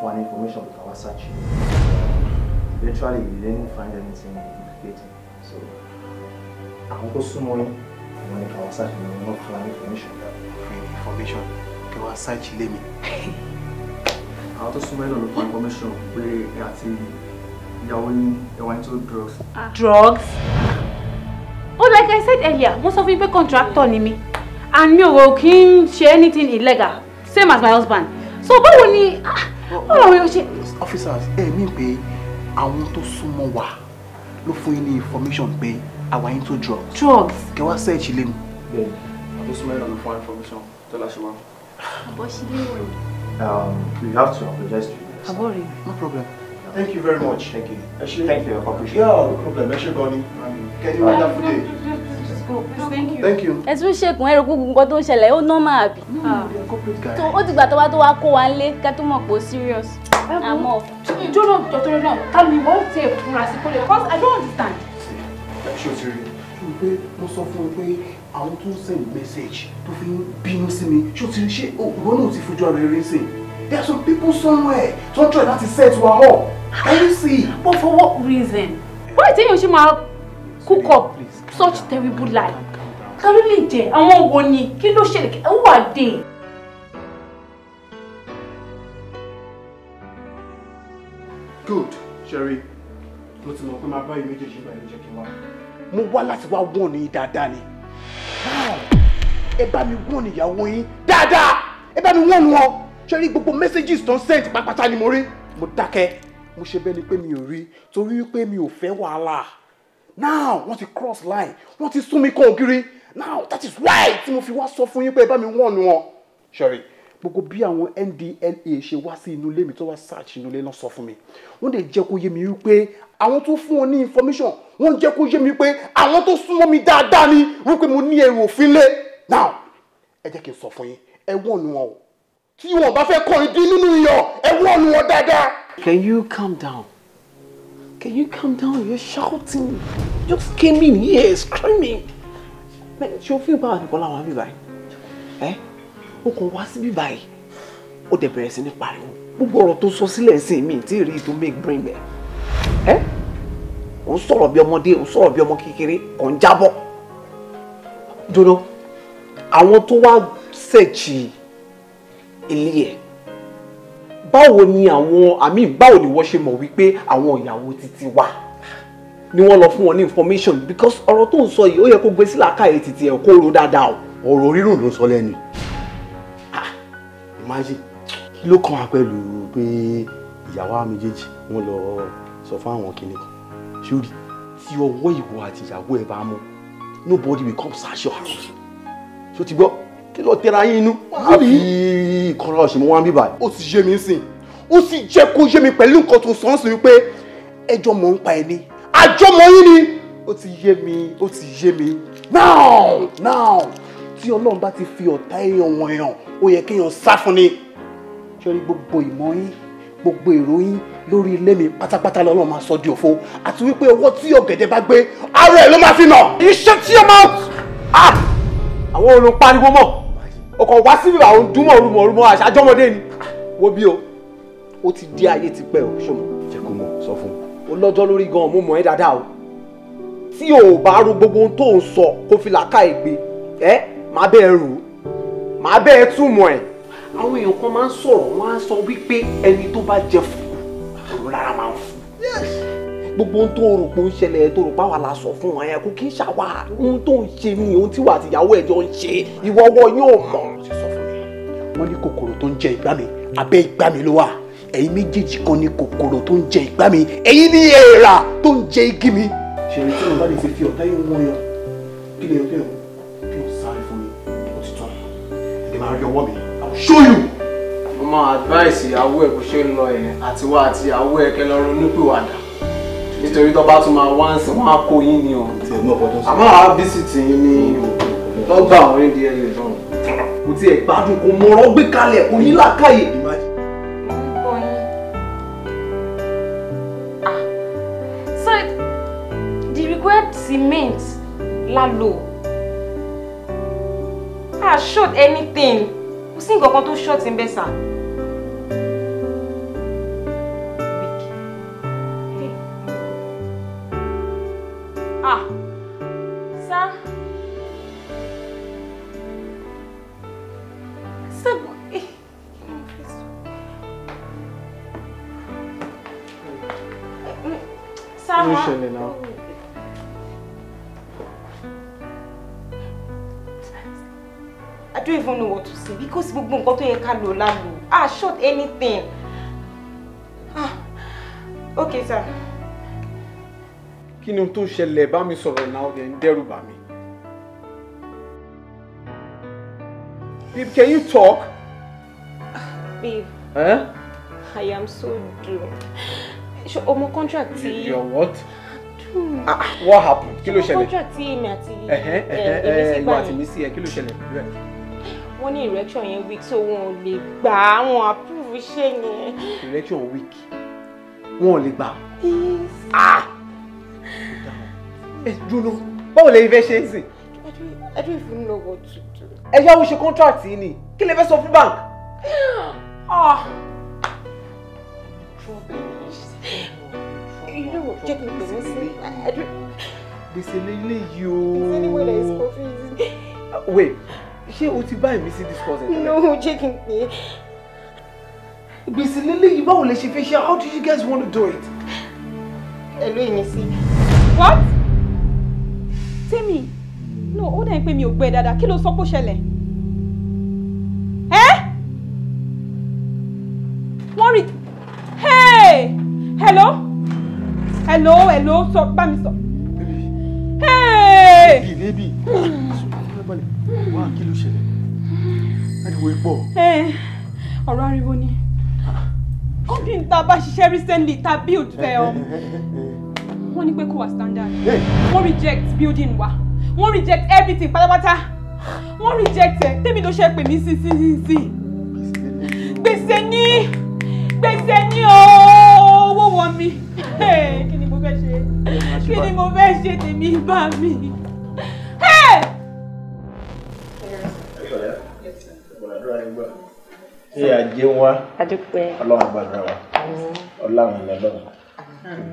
Information with our search. Eventually, we didn't find anything implicating. So, I want to summon when our search we not find information. Information. Can we search Lemi? I want to summon on the information where they went to drugs. Drugs? Oh, like I said earlier, most of you contractor ni mi, and me ò kí n ṣe anything illegal, same as my husband. So, báwo ni? Officers, mean pé àwọn tó súnmọ́ wa ló fún yín ní information pé àwa into drugs. Drugs? Kẹ́ wá search ilé mi. Bẹ́ẹ̀ni, àwọn tó súnmọ́ yín ló fún information tó láṣẹ wá. We have to apologize to you. Abori. No problem. Thank you very much. Thank you. Thank you for your cooperation. Yeah, no problem. Let's go on. Can you have wonderful day? Thank you. Thank you. Ẹ̀sùn ṣèkùn ẹ̀rọ gbogbo nǹkan tó ń ṣẹlẹ̀ ó normal àbí. Ó dìgbà tó wá kó wa lé ká tó mọ̀ pé ó serious. I'm off. Ìjọ́nà jọ̀tọ̀rọ̀ náà, tell me what to say fún Rasiko because I don't understand. Ṣé o ti rí i pé mo sọ fún ẹ pé àwọn tó ń send message tó fi ń bínú sí mi ṣé o ti rí ṣé ìwọ náà ti fojú ara rẹ sí? There are some people somewhere tó ń try láti set wa up. Can you see? But for what reason? Why tell you she ma cook up such terrible lie? Can you lè jẹ́ àwọn wo ni kí ló ṣẹlẹ̀ who are they? Good, Sherry. Mo ti mọ̀ pé máa bá yín méjèèjì báyìí jẹ́ kí n wá. Mo wá láti wá wọ́n ní dáadáa ni. Ẹ bá mi wọ́n ní ìyàwó yín dáadáa. Ẹ bá mi wọ́n wọn. Sherry gbogbo messages tó ń send pátápátá ni mo rí. Mo dákẹ́. Mo ṣe bẹ́ẹ̀ ni pé mi ò rí torí pé mi ò fẹ́ wàhálà. Now wọ́n ti cross line. Wọ́n ti sún mi kàn ògiri. Now that is why tí mo fi wá sọ fún yín pé ẹ bá mi wọ́n wọn. Sherry. Gbogbo bí àwọn NDLA ṣe wá sí inú ilé mi tó wá search inú ilé náà sọ fún mi wọ́n dẹ̀ jẹ́ kó yé mi wípé àwọn tó fún wọn ní information wọ́n jẹ́ kó yé mi wípé àwọn tó súnmọ́ mi dáadáa ni wípé mo ní ẹrù òfin lé now ẹ jẹ́ kí n sọ fún yín ẹ wọ́n wọn o tí wọn bá fẹ́ kọ́ ìdí nínú iyọ̀ ẹ wọ́n wọn dáadáa. Can you calm down? Can you calm down? You're shouting. You just came in here screaming. Man, ṣé o feel bad nípa làwọn àbí báyìí? O kàn wá síbí báyìí ó dẹ̀ bẹ̀rẹ̀ sí ní pariwo gbogbo ọ̀rọ̀ tó sọ sílẹ̀ sí mi tí rí tó make brain bẹ̀ ó ń sọ̀rọ̀ bí ọmọdé ó ń sọ̀rọ̀ bí ọmọ kékeré kò ń jábọ̀ dodo àwọn tó wá ṣèjì ilé ẹ̀ báwo ni báwo ni wọ́n ṣe mọ̀ wípé àwọn ìyàwó títí wà ni wọ́n lọ fún wọn ní information because ọ̀rọ̀ tó ń sọ yìí ó yẹ kó gbé sílẹ̀ àkáyé títí ẹ̀ kó ro dáadáa o ọ̀rọ̀ rírùn ló sọ lẹ́nu. Imagine kí ló kàn wá pẹ̀lú pé ìyàwó méjèèjì wọ́n lọ sọ fún àwọn kìnìún kan ṣúrí tí ọwọ́ ìwọ àti ìyàwó ẹ̀ bá mú nobody will come search your house ṣó ti gbọ́ kí ló tẹ́ra yín inú àbí ìkọlá ọ̀sẹ̀ mọ́ wá ń bíbà. Ó ti yé mi sìn ó sì jẹ́ kó yé mi pẹ̀lú nǹkan tó sọ ń sìn wípé ẹjọ́ mọ̀ ń pa ẹni àjọmọ̀ yín ni ó ti yé mi now tí Ọlọ́run bá ti fi ọ̀tá èèyàn wọ̀nyàn ó yẹ kéèyàn sá fún ni. Ṣé gbogbo ìmọ̀ yín gbogbo èrò yín lórí ilé mi pátápátá lọ́lọ́run máa sọ di òfo àti wípé owó tí ọ̀gẹ̀dẹ̀ bá gbé ara ẹ̀ ló máa fi nà. Iṣẹ́ tí ẹ máa àwọn olùpariwo mọ̀ ọkọ̀ wá síbi àwọn dúnmọ̀ rúmọ̀ àṣàjọmọdé ni wo bí o ti di ayé ti pẹ́ o ṣọmọ. Jẹ́ kó mọ̀ sọ fún mi. O lọ́jọ́ lórí gan-an mo mọ̀ ẹ́ dáadáa o tí o bá ro gbogbo ohun tó ń sọ kó fi làákà ìgbé màá bẹ́ẹ̀ rò màá bẹ́ẹ̀ túmọ̀ ẹ̀. àwọn èèyàn kan máa ń sọ̀rọ̀ wọ́n á sọ wípé ẹni tó bá jẹ fùkú òun lára máa ń fún. gbogbo ohun tó rò pé ó ń ṣẹlẹ̀ tó rò páwa la sọ fún wọn yẹn kò kí ń ṣàwà ohun tó ń ṣe ni ohun tí wà àtìyàwó ẹ̀ jọ ń ṣe ìwọ ọwọ́ yóò mọ̀. wọ́n ní kòkòrò tó ń jẹ ìgbá mi abẹ́ ìgbá mi ló wà ẹ̀yin méjèèjì kan ní kòkòrò tó ń jẹ ìgbá mi ẹ̀yin ní èèrà tó ń jẹ igi mi. ṣèlérí tí wọn bá lè ṣe fi ọ̀tá yìí wọ́n yan kí ni ọ̀tá yìí kí o sáré fún mi ó ti tán ẹ̀ máa rí ọwọ́ mi I will show you. mo máa advice ìyàwó ẹ̀ bó ṣe ń lọ yẹn àti wá àti ìyàwó ẹ̀ kẹ́ lọ ronúpìwàdà nítorí tó bá tún máa wá ń sìn wọ́n á kó yín ni o àmọ́ àá bísítì yín ní lọ́gbà àwọn èdè ẹ̀yẹ náà kò tiẹ̀ gbádùn kò mọ̀rọ̀ gbé kalẹ̀ kò ní làákàyè. So the required cement lalo short anything kò sí nǹkan kan tó short ń bẹ sà. Sir. Now. I don't even know what to say because gbogbo nǹkan tó yẹ ká lò lálò. Short anything. Okay, sir. Kí ni tó ṣẹlẹ̀ bá mi sọ̀rọ̀ náà ó ń dẹ́rù bà mí. Babe, can you talk? Babe. Eh? I am so doomed. Ọmọ contract tí. You're what? What happened? Kí ló ṣẹlẹ̀? Contract tí èmi àti ìwọ àti mi sí ẹ kí ló ṣẹlẹ̀? Wọ́n ní erection yẹn weak so wọn ò lè gbà wọn approve iṣẹ́ yẹn. Erection weak. Wọn ò lè gbà. Dúró, báwo lè fẹ́ ṣe é sìn? I don't even know what to do. Ẹ yáwó ṣe contract yìí ni, kí lè fẹ́ sọ fún bank? You know what, check me please. Gbèsè lélẹ́yìí o. Is anyone that is confused? Wait, ṣé o ti bá èmi sí discuss ẹ̀? No, check me. Gbèsè lélẹ́yìí báwo lè ṣe fẹ́ ṣe? How do you guys want to do it? Hello, Emisi. What? Tèmi, no, ó dẹ̀ ń pè mí ò gbẹ dáadáa. Kí ló sọ pé ó ṣẹlẹ̀? Wọ́n rí. Hey! Hello? Hello, sọ bá mi sọ. Hey! Baby. Wá kí ló ṣẹlẹ̀? Ariwo ipò. Ọ̀rọ̀ ariwo ni. Company tá bá ṣiṣẹ́ recently tá build fẹ́ wọ́n ní pé kò wá standard. Wọ́n reject building wa. Wọ́n reject everything pátápátá. Wọ́n reject ẹ̀. Tèmi ló ṣe pè mí sí. Gbèsè ní owó wọ mi. Kí ni mo fẹ́ ṣe? Kí ni mo fẹ́ ṣe tèmi bá mi? Ṣé ajé wá? Adúpẹ́. Ọlọ́run gbàdúrà wa. Ọlọ́run lọ́lọ́run.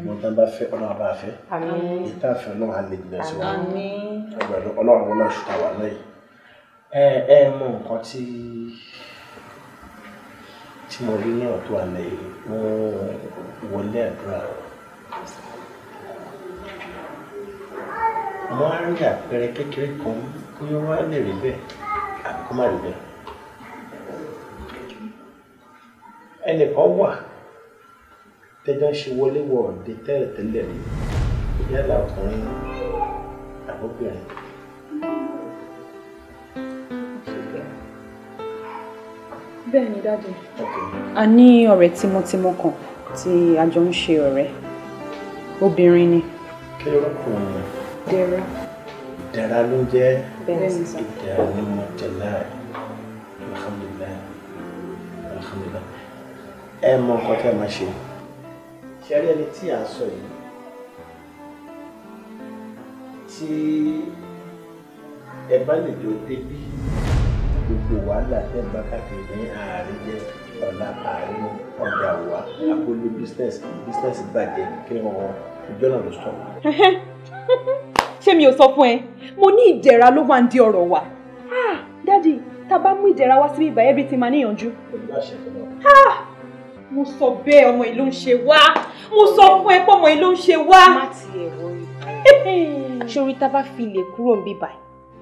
Gbogbo tán bá fẹ́ Ọlọ́run bá fẹ́. Àmín. Ìta fẹ́ Ọlọ́run á lè jìnà sí wa. Àmín. Ọlọ́run wọlé ṣùtà wà lẹ́yìn. Ẹ mọ nǹkan tí mo rí náà tó wà lẹ́yìn. Mo wọlé àdúrà. Mo á rí àpẹẹrẹ kékeré kan kó yọ wá lè rí bẹ́ẹ̀ àbí kó má rí bẹ́ẹ̀. Ẹnìkan wà tẹ́jọ́ ṣe wọlé wọ ọ̀dẹ tẹ́lẹ̀tẹ́lẹ̀ rí yálà ọkùnrin àbóbìnrin. Bẹ́ẹ̀ ni dáàdì. A ní ọ̀rẹ́ tímọ́tímọ́ kan tí a jọ ń ṣe ọ̀rẹ́. Obìnrin ni. Kí ló kún un? Idera. Idera ló jẹ́. Bẹ́ẹ̀ ni sà. Idera ni mo tẹ̀lé ẹ̀. Alhamdulillah. Alhamdulillah. Ẹ mọ nǹkan tẹ́ máa ṣe. Ṣé rí ẹni tí à ń sọ yìí? Tí ẹ bá lè jọ débí gbogbo wàhálà tẹ́ ń bá káàkiri ní àárín jẹ́ ọ̀la àárín ọjà wa àpolú business bàjẹ́ kí wọ́n ìjọ náà ló sọ. Ṣé mi ò sọ fún ẹ? Mo ní Idera ló wà ń di ọ̀rọ̀ wa. Daddy, tá bá mú Ìdẹ̀ra wá síbí báyìí everything máa níyànjú. Mo sọ bẹ́ẹ̀ ọmọ ìlú ń ṣe wá. Mo sọ fún ẹ pé ọmọ ìlú ń ṣe wá. Má tiẹ̀ worry. Ṣorí tá bá fi lè kúrò níbí báyìí.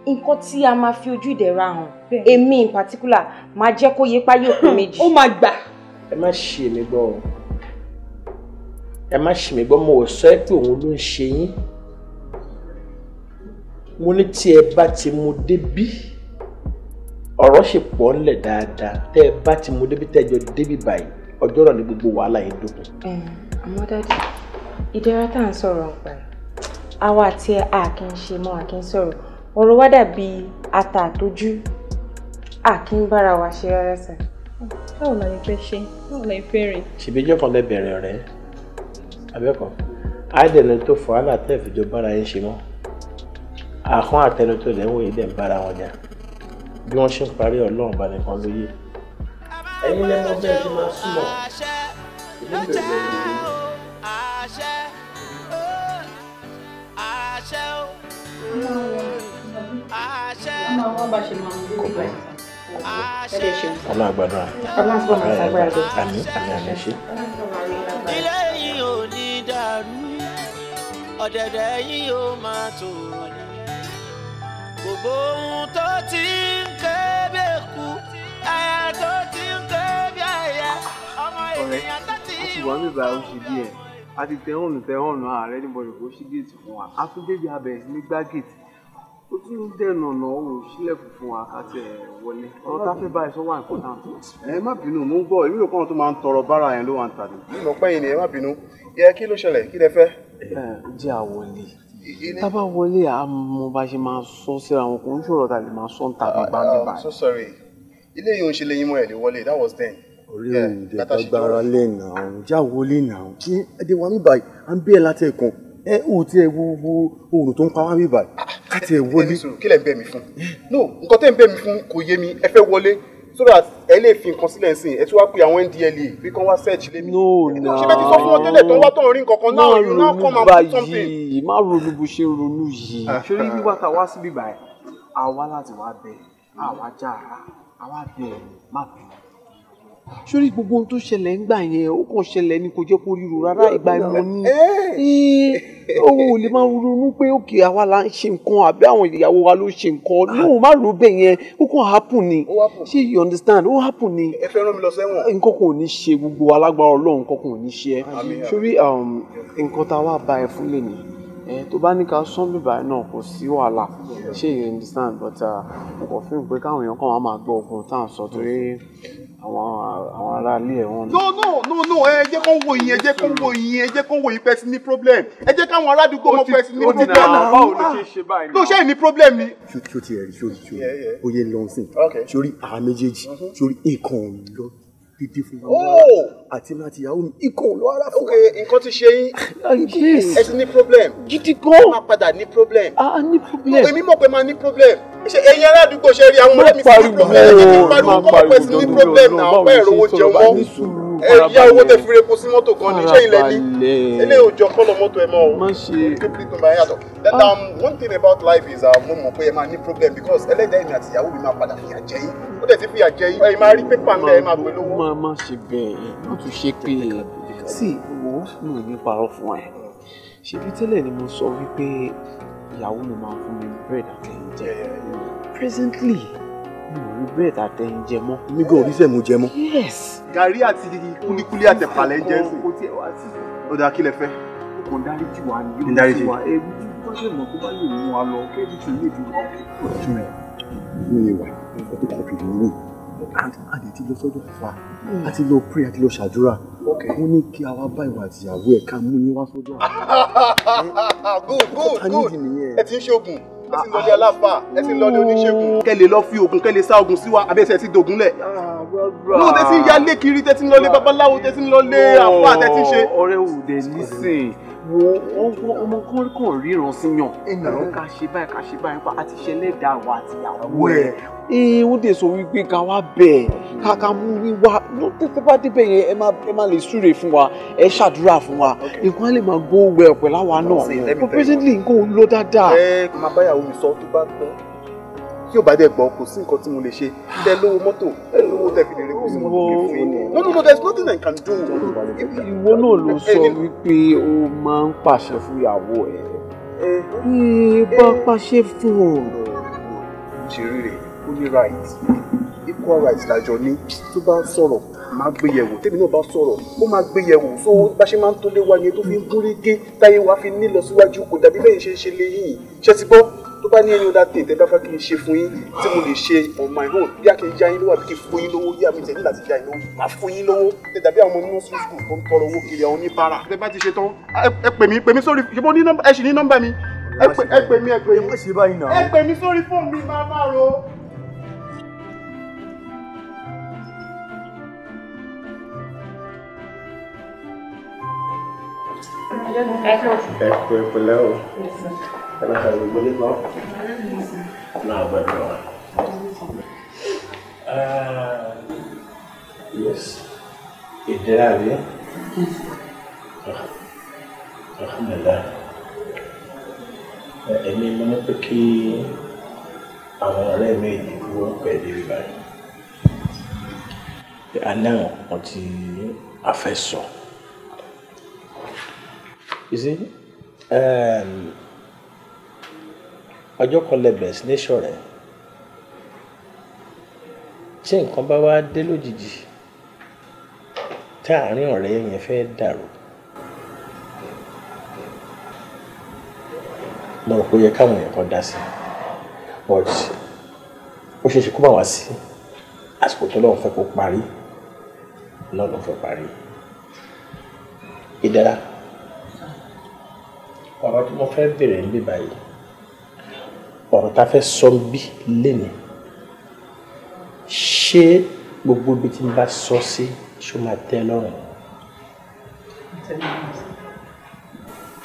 Nǹkan tí a máa fi ojú Ìdẹ̀ra hàn. Èmi in particular máa jẹ́ kó yé páyé òkú méjì. Ó máa gbà. Ẹ má ṣe mí gbọ́ o. Ẹ má ṣe mí gbọ́ mo ò sọ pé òun ló ń ṣe yín. Mo ní tí ẹ bá ti mú débí ọ̀rọ̀ ṣe pọ̀ ńlẹ̀ dáadáa tẹ́ ẹ bá ti mú débí tẹ́jọ débí báyìí ọjọ́ rọ̀ ní gbogbo wàhálà yẹn dókun. Àmọ́ Daddy, Ìdẹ̀ra tá à ń sọ̀rọ̀ nípa ẹ̀. Àwa àti ẹ̀ a kì í ṣe mọ́ a kì í sọ̀rọ̀. Ọ̀rọ̀ wa dàbí ata àtójú. A kì í bára wa ṣe rárá sà. Báwo la fẹ́ ṣe? Báwo la fẹ́ rìn? Ṣèbíjọ́ kan lẹ bẹ̀rẹ̀ rẹ̀ abẹ́kọ̀. Àìdẹ̀nù tó fọ́ àlà tẹ́ ìfìjọ bára yín ṣe mọ́. Àkọ́ àtẹnu tó lẹ́wọ̀ yìí dẹ̀ ń bára wọn jà. Bí wọ́n ṣe ń parí Ọlọ́run bá nìkan ló yé. Ẹ̀yin lẹ́nu bẹ́ẹ̀ ṣe máa súnmọ́. Ìlú bẹ̀rẹ̀ lẹ́yìn. Ọlọ́run àgbàdúrà. Àmín ṣe. Ilé yìí ò ní dàrú, ọ̀dẹ̀dẹ̀ yìí ò máa tòrò. Gbogbo ohun tó ti ń ké bí èkú, aya tó ti ń ké bí aya, ọmọ ènìyàn tó ti ń wọ́n mi bá oṣù díẹ̀ a ti tẹ̀hónù ààrẹ níbọ̀dì kó ṣí géètì fún wa a tún débi abẹ̀ ní gbá géètì ó tún ń dẹ̀nà ọ̀nà òun sílẹ̀kùn fún wa ká tẹ̀ wọlé ọ̀rọ̀ tá a fẹ́ báyìí sọ wà important. Ẹ má bínú mo ń gbọ́ èmi ò kọ́nà tó máa ń tọrọ bára yẹn ló wà ń tàbí. Mo pẹ́ yìí ni ẹ má bínú yẹ kí ló ṣẹlẹ̀ kí lẹ fẹ́. Jẹ́ àwọlé tá a bá wọlé àmọ́ bá ṣe máa sọ síra wọn kò ń ṣòro tá a lè máa sọ ń ta gbígbá níbà. I'm so sorry ilé yìí ò ń ṣe lẹ́yìn mọ́ ẹ̀ lè wọlé that was then. Orí òun dẹ̀ gbàgbára lẹ́nà ọ̀hún já wọlé nà ọ̀hún kí ẹdẹ wa mi báyìí à ń bẹ́ẹ̀ láti ẹ̀kan ẹ ò tí ẹ wo oòrùn tó ń pa wá mi báyìí káti ẹ wọlé. Kí lẹ ń bẹ̀ mí fún? No nǹkan tẹ́ ń bẹ̀ mí fún kò yé mi ẹ fẹ́ wọlé so that ẹ lè fi nǹkan sílẹ̀ nsìn ẹ tún wá pe àwọn NDLEA bí kan wá search lé mi. No ṣé bẹ́ẹ̀ ti sọ fún wọn tẹ́lẹ̀ tó ń wá tó ń rí nǹkan kan náà you now come and do something. má ronú bó ṣe ronú yìí ṣórí nígbà tá a wá síbí báyìí àwa láti wá bẹ̀ àwa já àwa bẹ̀ má bẹ̀. Ṣórí gbogbo ohun tó ṣẹlẹ̀ ńgbà yẹn ó kàn ṣẹlẹ̀ ní kò jẹ́ kó ríru rárá ìgbà ìmọ̀ ní owó ò lè máa ronú pé òkè àwa la ń ṣe nǹkan àbí àwọn ìyàwó wa ló ṣe nǹkan lóun má rò bẹ́ẹ̀ yẹn ó kàn happen ni ṣé you understand ó happen ni. Ẹ fẹ́ rán mi lọ sẹ́wọ̀n. nǹkan kan ò ní ṣe gbogbo alágbára Ọlọ́run nǹkan kan ò ní ṣe ẹ́ ṣórí nǹkan tá a wá bá ẹ fún lè ní tó bá ní ká sán bíbá náà kò sí wàhálà ṣé you understand but mo kàn fi hàn pé káwọn èèyàn kan máa gbọ́ ogun tá à ń sọ torí àwọn ará ilé ẹ̀ wọ́n. no ẹ jẹ́ kó wo yín ẹ jẹ́ kó wo yín ẹ jẹ́ kó wo yín pẹ́ sí ní problem ẹ jẹ́ káwọn ará àdúgbò mọ̀ pẹ́ sí ní problem. báwo ló ṣe ṣe báyìí náà. ló ṣe ní problem ni. ṣó ti ẹ̀ rí ṣó oyè lọ́nsìn sórí àwọn méjèèjì sórí nǹkan lọ dídí fún wa àti láti ìyàwó mi ikọ̀ ló ara fún. ok nǹkan ti ṣe yín ẹ ti ní problem. gidi gan. ẹ máa padà ní problem. ní problem. èmi mọ̀ pé máa ní problem. ṣe ẹ̀yin ará àdúgbò ṣe rí àwọn ọ̀rẹ́ mi sí ní problem. ẹ jẹ́ kí n pariwo kọ́ pẹ́ sí ní problem náà ọ̀pẹ́ ẹ̀rọ owó jẹun mọ́. ẹ yá owó tẹ fi repo sí mọ́tò kan ní ṣé ilẹ̀ ní eléyìí ò jọ kọ́lọ̀ mọ́tò ẹ mọ́ o. má ṣe then one thing about life is mo mọ̀ pé ẹ máa ní problem because ẹlẹ́dàá èmi àti ìyàwó mi máa padà fìyà jẹ yín ó dẹ̀ ti fìyà jẹ yín ẹ máa rí pépà ńlẹ̀ ẹ máa gbé lówó. má ṣe bẹ́ẹ̀ má tún ṣe pé sí wo mi ò ní parọ́ fún ẹ ṣebí tẹ́lẹ̀ ni mo sọ wípé ìyàwó mi máa fún mi bread àtẹ̀yìnjẹ presently mi ò rí bread àtẹ̀yìnjẹ mọ́. mi gan oríṣẹ́ mo jẹ mọ́. yes. gàrí àti kúlíkúlí àtẹ̀pàlẹ̀ ń jẹ́ sí. ó dáa kí lẹ fẹ́. kò dárí jù wá ní yóò dárí jù wá ebi bá ṣe mọ̀ tó bá lè mú wa lọ kébi tí lè fi wá. mi ò wà nǹkan tó kọ̀ fìdí wò àdè tí lọ sọ́dọ̀ àfa àti lọ pray àti lọ ṣàdúrà wọ́n ní kí a wá bá ìwà àtìyàwó ẹ̀ ká mú yín wá sọ́dọ̀. good ẹ ti ń ṣe oògùn ẹ ti ń lọlé aláfà ẹ ti ń lọlé oníṣègùn. kẹ́ lè lọ fi oògùn kẹ́ lè sá oògùn sí wa abẹ́sẹ̀ ti dògùn lẹ̀. ní o tẹ ti ń yálé kiri tẹ ti ń lọlé babaláwo tẹ ti ń lọlé àfà tẹ ti ń ṣe. ọ̀rẹ́ ò dé nísìn wo ọmọ kan ríran sí yàn ẹnìyàn ká ṣe báyìí pa àti ṣẹlẹ̀ dá wa àtìyàwó ẹ̀. ó dé sọ wípé ká wá bẹ̀ ká mú wíwá tẹ́tẹ́ bá débẹ̀ yẹn ẹ má lè súre fún wa ẹ ṣàdúrà fún wa nǹkan á lè máa go well pẹ̀lú àwa náà but presently nǹkan ò lọ dáadáa. ẹ máa báyàwó mi sọ tó bá pẹ́ tí ò bá dẹ̀ gbọ́ kò sí nǹkan tí mo lè ṣe tẹ lówó mọ́tò ẹ lówó tẹ fi lè rí kò sí mọ́tò kí fún yín. No, there is nothing I can do. Ìwọ náà ló sọ wípé o máa ń pàṣẹ fún ìyàwó ẹ. Bá pàṣẹ fún ọ. Ṣe rí rẹ̀ ó ní right equal rights lájọ ní tó bá sọ̀rọ̀ máa gbé yẹ̀wò tèmi náà bá sọ̀rọ̀ ó máa gbé yẹ̀wò so bá ṣe máa ń tó lé wa yẹn tó fi ń gúnrégé táyé wa fi ní lọ síwájú kò dàbí bẹ́ẹ̀ ṣe ń ṣe lé yìí ṣe ti gbọ́ tó bá ní ẹni ọ̀dà tè tẹ́ bá fẹ́ kí n ṣe fún yín tí mo lè ṣe on my own bí a kì í já yín lówó àbí kì í fún yín lówó yá mi tẹ̀ ní láti já yín lówó máa fún yín lówó tẹ dàbí àwọn ọmọ nursery school tó ń tọrọ owó kiri àwọn oníbàárà. tẹ bá ti ṣe tán ẹ pè mí sórí ṣe bó ní nọ́mbà ẹ sì ní nọ́mbà mi ẹ pè mí ẹ pè mí sórí fóònù mi máa ro. Pẹ̀lẹ́ o. Ẹ bá ṣàlùyé gbólé kan. Náà gbẹ̀dọ̀ wa. Yes. Idera rí. Alhamdulillah. Èmi mo ní pé kí àwọn ọ̀rẹ́ mi ìdìbò pẹ̀ débi báyìí. Àná wọn tí a fẹ́ sọ. You see, ọjọ́ kan lẹ́bẹ̀ẹ́ sí ní ṣọ̀rẹ́ tí nǹkan bá wá dé lójijì tí àárín ọ̀rẹ́ yẹn fẹ́ dàrú mo rò pé ó yẹ káwọn èèyàn kan dá sí but ó ṣeé ṣe kó má wá sí àsìkò tó lọ́wọ́ fẹ́ kó parí náà ló fẹ́ parí. Idera ọ̀rọ̀ tí mo fẹ́ bèrè ń bí báyìí ọ̀rọ̀ tá a fẹ́ sọ bí lénìí ṣé gbogbo ibi tí n bá sọ sí ṣó máa tẹ́ lọ́rùn.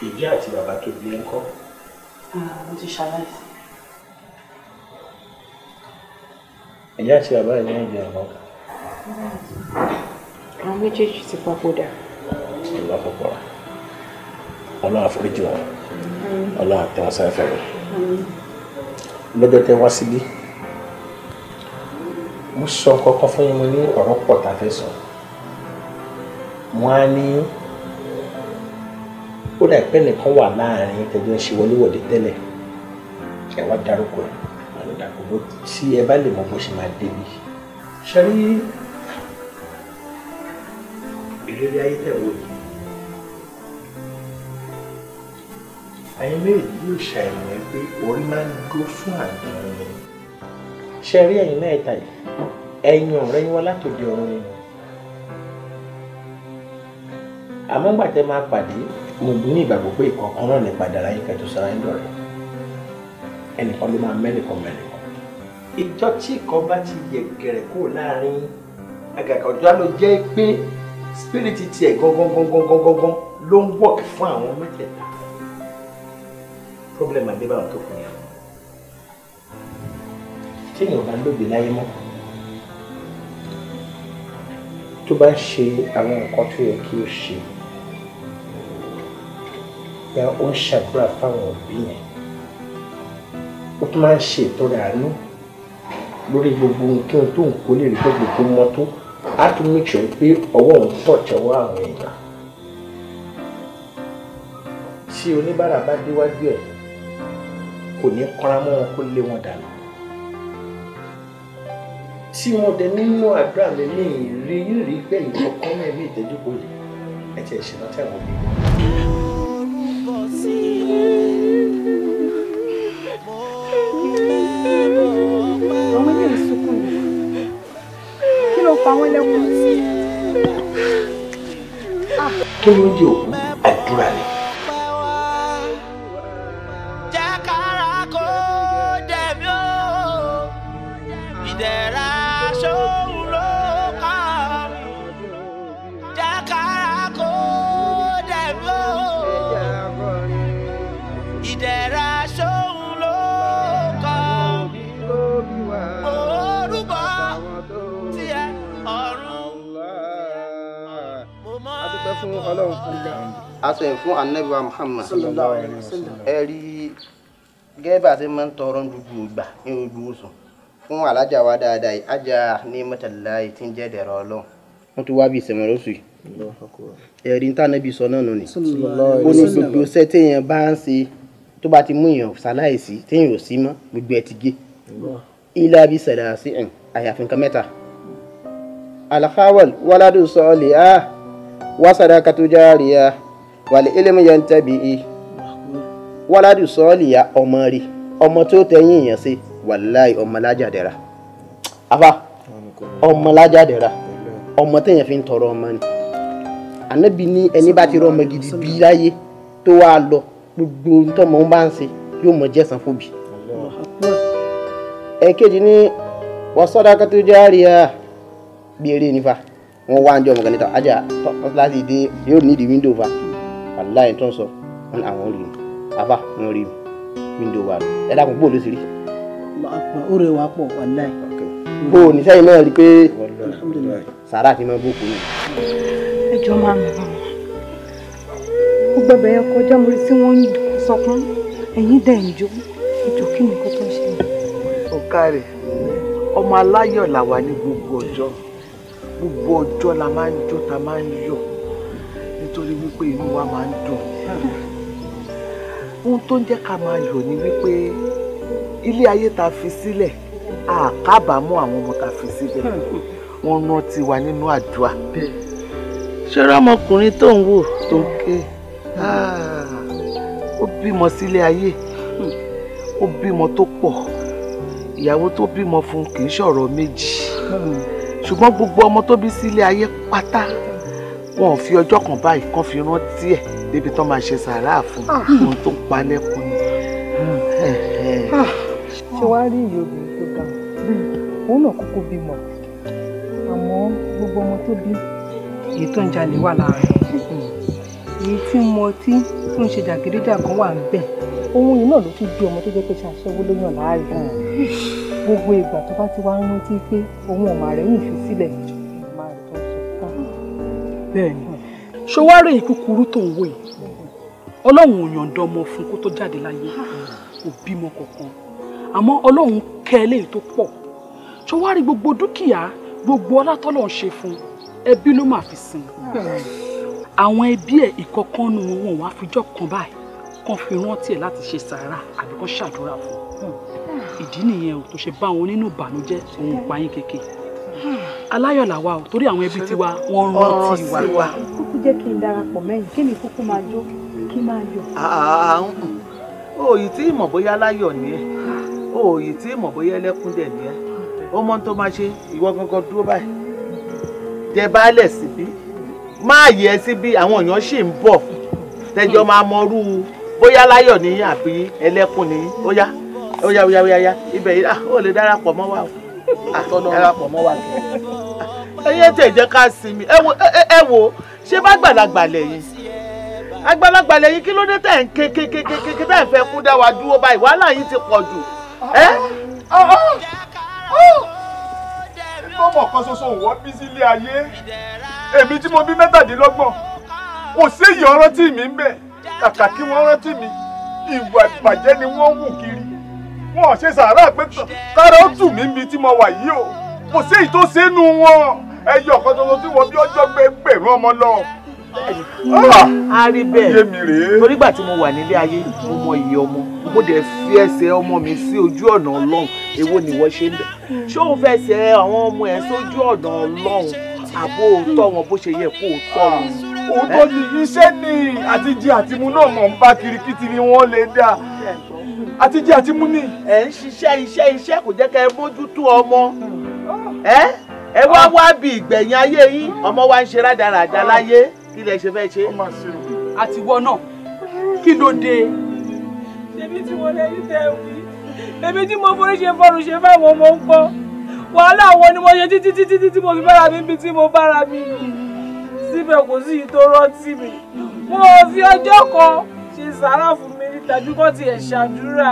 Ìyá àti bàbá tó bí ń kọ́. Mo ti ṣaláìsí. Ìyá àti bàbá yẹn ń jẹ ọ̀nà. Àwọn méjèèjì ti papòdà. Ìlú àpapọ̀ rẹ̀. Ọlọ́run àforíjì wọn. Ọlọ́run àtẹ wọn sáfẹ́ rẹ̀. Lọ́jọ́ tẹ wá síbí mo sọ kọ́kọ́ fún yín mo ní ọ̀rọ̀ pọ̀ tá a fẹ́ sọ wọ́n á ní ó dà pé nìkan wà láàrin tẹjọ́ ń ṣe wọléwọ̀de tẹ́lẹ̀ ẹ wá dárúkọ ẹ̀ àwọn ìdàgbò tí ẹ bá lè mọ bó ṣe máa débi ṣe rí ìrírí ayé tẹ̀wọ̀ yìí ayé méjì yóò ṣàìmọ̀ ẹ pé orí máa ń dúró fún àdéhùn ni ṣe rí ẹ̀yin náà ẹ̀ta yìí ẹ̀yin ọ̀rẹ́ yín wá látòdì ọ̀run ni àmọ́ ńgbà tẹ́ máa pàdé mo ní ìgbàgbọ́ pé ìkọ̀ọ̀kan náà lè padà láyé kẹtù sára yín dọ̀rẹ́ ẹnìkan ló máa mẹ́nìkan mẹ́nìkan ìjọ tí ìkan bá ti yẹ gẹ̀rẹ̀ kúrò láàrin àgàkà ọjọ́ ló jẹ́ pé spiriti tiẹ̀ gangan ló ń wọ̀k fún àwọn mẹ́tẹ̀ẹ̀ta problem àdébáwọn tó kù yẹn téèyàn bá lóbi láyé mọ́ tó bá ń ṣe àwọn nǹkan tó yẹ kí ó ṣe ya ó ń ṣàdúrà fáwọn òbí yẹn ó tún máa ń ṣe ìtọrẹ àánú lórí gbogbo nǹkan tó ń kó lè rí pé gbogbo wọn tó á tún make sure pé ọwọ́ òun tọ̀ tẹ́wọ́ àwọn èèyàn tí oníbàárà bá déwájú ẹ̀ kò ní kọ́ra mọ́ wọn kó lé wọn dànù tí wọn dẹ nínú àdúrà mi ní ìrírí gbẹ̀yìn kọ̀ọ̀kan náà ní ìtẹ́jú kò yìí ẹ ti ẹ̀ṣẹ̀ náà tẹ̀wọ̀n bí. àwọn ilé ìsúnkún ni kí ló pa wọ́n lẹ́kùn. kí ló ń di òkú àdúrà ni. aṣọ ẹ̀ fún anabi wa Muhammad ẹ rí gẹ́gẹ́ bá a ti máa ń tọrọ gbogbo ìgbà ní ojú oṣù fún alájà wa dáadáa yìí ajá ní mọ́tàláì tí ń jẹ́ dẹ̀rọ ọlọ́run. wọ́n tún wá bí ìsẹ̀mọ̀ lóṣù yìí ẹ̀rí ń tànàbí sọ náà nù ni ó ní gbogbo iṣẹ́ téèyàn bá ń ṣe tó bá ti mú èèyàn ṣaláìsí téèyàn ò sí mọ́ gbogbo ẹ̀ ti gé ilé abi sẹ̀dá sí àyàfi nǹkan mẹ́ta alakawal waladu sọ́ọ̀lì wa sadaqatu jariya wal ilmu yantabi waladu sọ́ọ̀lì ọmọ rí ọmọ tó tẹ̀yìn èèyàn sí wàláì ọmọ lájàdẹ̀ra afa ọmọ lájàdẹ̀ra ọmọ téèyàn fi ń tọrọ ọmọ ni ànábì ní ẹni bá ti rọ ọmọ gidi bí láyé tó wá lọ gbogbo tọmọ ń bá ń ṣe yóò mọ jẹsàn fòbí. ẹ̀kejì ní wa sadaqatu jariya bí eré nífa wọn wá ń jọ ọmọ kan níta ajá láti dé yóò ní ìdí wíńdò fa wàláì tó ń sọ wọn àwọn rí mi afa wọn rí mi wíńdò wa ẹ dákun bó ló sì rí. ó rẹ̀ wá pọ̀ wàláì. bó o ní sẹ́yìn náà rí pé sàrà ti máa bókun ni. ẹjọ́ máa ń bọ̀ mo gbọ́dọ̀ yẹn kọjá mo rí tí wọ́n ń sọkún ẹ̀yìn dẹ̀ ń jó ìjọ kí ni nǹkan tó ń ṣe. ọ̀gá rẹ̀ ọmọ aláyọ̀ là wà ní gbogbo ọjọ́ la máa ń jó ta máa ń yọ̀ nítorí wípé inú wa máa ń dùn. ohun tó ń jẹ́ ká máa yọ̀ ni wípé ilé ayé ta fi sílẹ̀ a kábàámọ̀ àwọn ọmọ ta fi sílẹ̀ wọ́n rántí wa nínú àdúrà. ṣọ́ra ọmọkùnrin tó ń wò tó ń ké ó bímọ sílé ayé ó bímọ tó pọ̀ ìyàwó tó bímọ fún kì í ṣọ̀rọ̀ méjì ṣùgbọ́n gbogbo ọmọ tó bí sílé ayé pátá wọn ò fi ọjọ́ kan báyìí kan fi rántí ẹ̀ débi tán máa ṣe sàárà fún ohun tó ń pa lẹ́kùn ni. ṣé wàá rí ìyá obìnrin tó dáa òun náà kúkú bímọ àmọ́ gbogbo ọmọ tó bí èyí tó ń jalè wà lára èyí tí ń mu ọtí tó ń ṣe jàgídíjàgan wà ń bẹ̀ ohun yìí náà ló fi bí ọmọ tó jẹ́ pé ṣàṣẹ́wó ló yàn láàyè gbogbo ìgbà tó bá ti wá ń rántí pé òun ọmọ rẹ̀ yìí fi sílẹ̀ ìmọ̀ rẹ̀ tó ń sọ bẹ́ẹ̀ ni ṣọwárẹ̀ yìí kúkúrú tó ń wò yìí ọlọ́run ò yọ̀ǹda ọmọ fún kó tó jáde láyé kò bímọ kankan àmọ́ ọlọ́run kẹ́ ẹ léyìí tó pọ̀ ṣọwárẹ̀ gbogbo dúkìá gbogbo ọlá tọ́lọ̀ ń ṣe fún ẹbí ló máa fi sìn àwọn ẹbí ẹ̀ ìkọ̀kan nu wọn wá fijọ́ kan báyìí kan fi rántí ẹ̀ láti ṣe sàárà àbí kan ṣàdúrà fún ìdí nìyẹn o tó ṣe bá wọn nínú ìbànújẹ́ òun ò payín kéke aláyọ̀ làwa o torí àwọn ẹbí tiwa wọ́n rántí wa. kúkú jẹ́ kí n darapọ̀ mẹ́yìn kí ni kúkú máa jó kí máa yọ̀. òòyì tí ìmọ̀ bóyá láyọ̀ ni ẹ́ òòyì tí ìmọ̀ bóyá ẹlẹ́kún dẹ̀ ni ẹ́ ó mọ tó máa ṣe ìwọ gangan dúró báyìí jẹ baálẹ̀ síbí máa yẹ síbí àwọn èèyàn ṣì ń bọ̀ tẹjọ́ máa mọrú bóyá láyọ̀ ní àbí ẹlẹ́kún ní ó yá ibẹ̀ yìí ó lè darapọ̀ mọ́ wa o darapọ̀ mọ́ wa kẹ́ ẹyẹ tẹ̀ jẹ́ ká sinmi ẹ wo ṣé bá gbàlagbà lẹ́yìn àgbàlagbà lẹ́yìn kí ló dé tẹ̀ ń kékeré tẹ̀ ń fẹ́ kú dá wa dúró báyìí wàhálà yìí ti pọ̀ jù ọmọ kan ṣoṣo wọ́n bí sílé ayé èmi tí mo bí 27 kò séyìí ọrántí mi ń bẹ̀ kàkà kí wọ́n rántí mi ìwà ìbàjẹ́ ni wọ́n wù kiri wọn ò ṣe sàárà pé kára ó tù mí níbi tí mo wà yìí o kò séyìí tó sẹ́nu wọn ẹyọ kan ṣoṣo tí wọ́n bí ọjọ́ gbẹ̀rún ọmọ lọ. a rí bẹ́ẹ̀ torí ìgbà tí mo wà nílé ayé mo mọ iye ọmọ mo dẹ̀ fi ẹsẹ̀ ọmọ mi sí ojú ọ̀nà ọlọ́run èwo ni wọ́n ṣe ń bẹ̀ ṣé òun fẹsẹ̀ àwọn ọmọ ẹ̀ sójú ọ̀nà ọlọ́run àbó òótọ́ wọn bó ṣe yẹ kó òótọ́ wọn. òótọ́ ni iṣẹ́ ni àtijẹ àtimú náà mọ̀ ń bá kirikiti ni wọ́n lè dá àtijẹ àtimú ni. ẹ ń ṣiṣẹ́ iṣẹ́ kò jẹ́ kẹ́ ẹ mójútó ọmọ ẹ wá bí ìgbẹ̀yìn ayé yín ọmọ wa ń ṣe rádaràda láyé kí lẹ ṣe fẹ́ ṣe. àtiwọ́ náà kí ló dé. ṣebí tí wọ́n lè rí tẹ́ wí èmi tí mo forí ṣe fọ́rùn ṣe fáwọn ọmọ ń gbọ́ wàhálà wọn ni mo ṣe títí tí mo fi bára mi bí tí mo bára mi síbẹ̀ kò sí ìtò rántí mi wọn ò fi ọjọ́ kan ṣe sàárà fún mi ní tàbí kọ́ tiẹ̀ ṣàdúrà.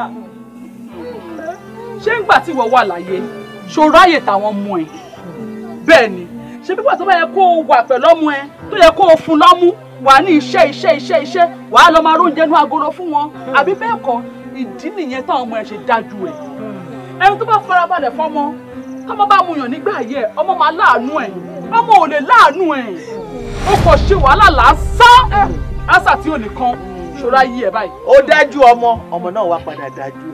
ṣé ń gbà tí ìwọ wà láyé ṣó ráyè táwọn mú ẹ bẹ́ẹ̀ ni ṣé pípa tó bá yẹ kó o wà pẹ̀lú ọmọ ẹ tó yẹ kó o fún lọ́mú wà ní iṣẹ́ wàá lọ máa róúnjẹ inú agolo fún wọn àbí bẹ́ẹ̀ kọ́ ìdí nìyẹn táwọn ọmọ ẹ ṣe dájú ẹ ẹni tó bá farabalẹ̀ fọmọ kọ́mọ bá mu yàn nígbà yẹ ọmọ máa láàánú ẹ̀ ọmọ ò lè láàánú ẹ̀ ó kò ṣe wàhálà lásán àṣà tí ò nìkan ṣọ́ra yí ẹ̀ báyìí. ó dájú ọmọ náà wá padà dájú.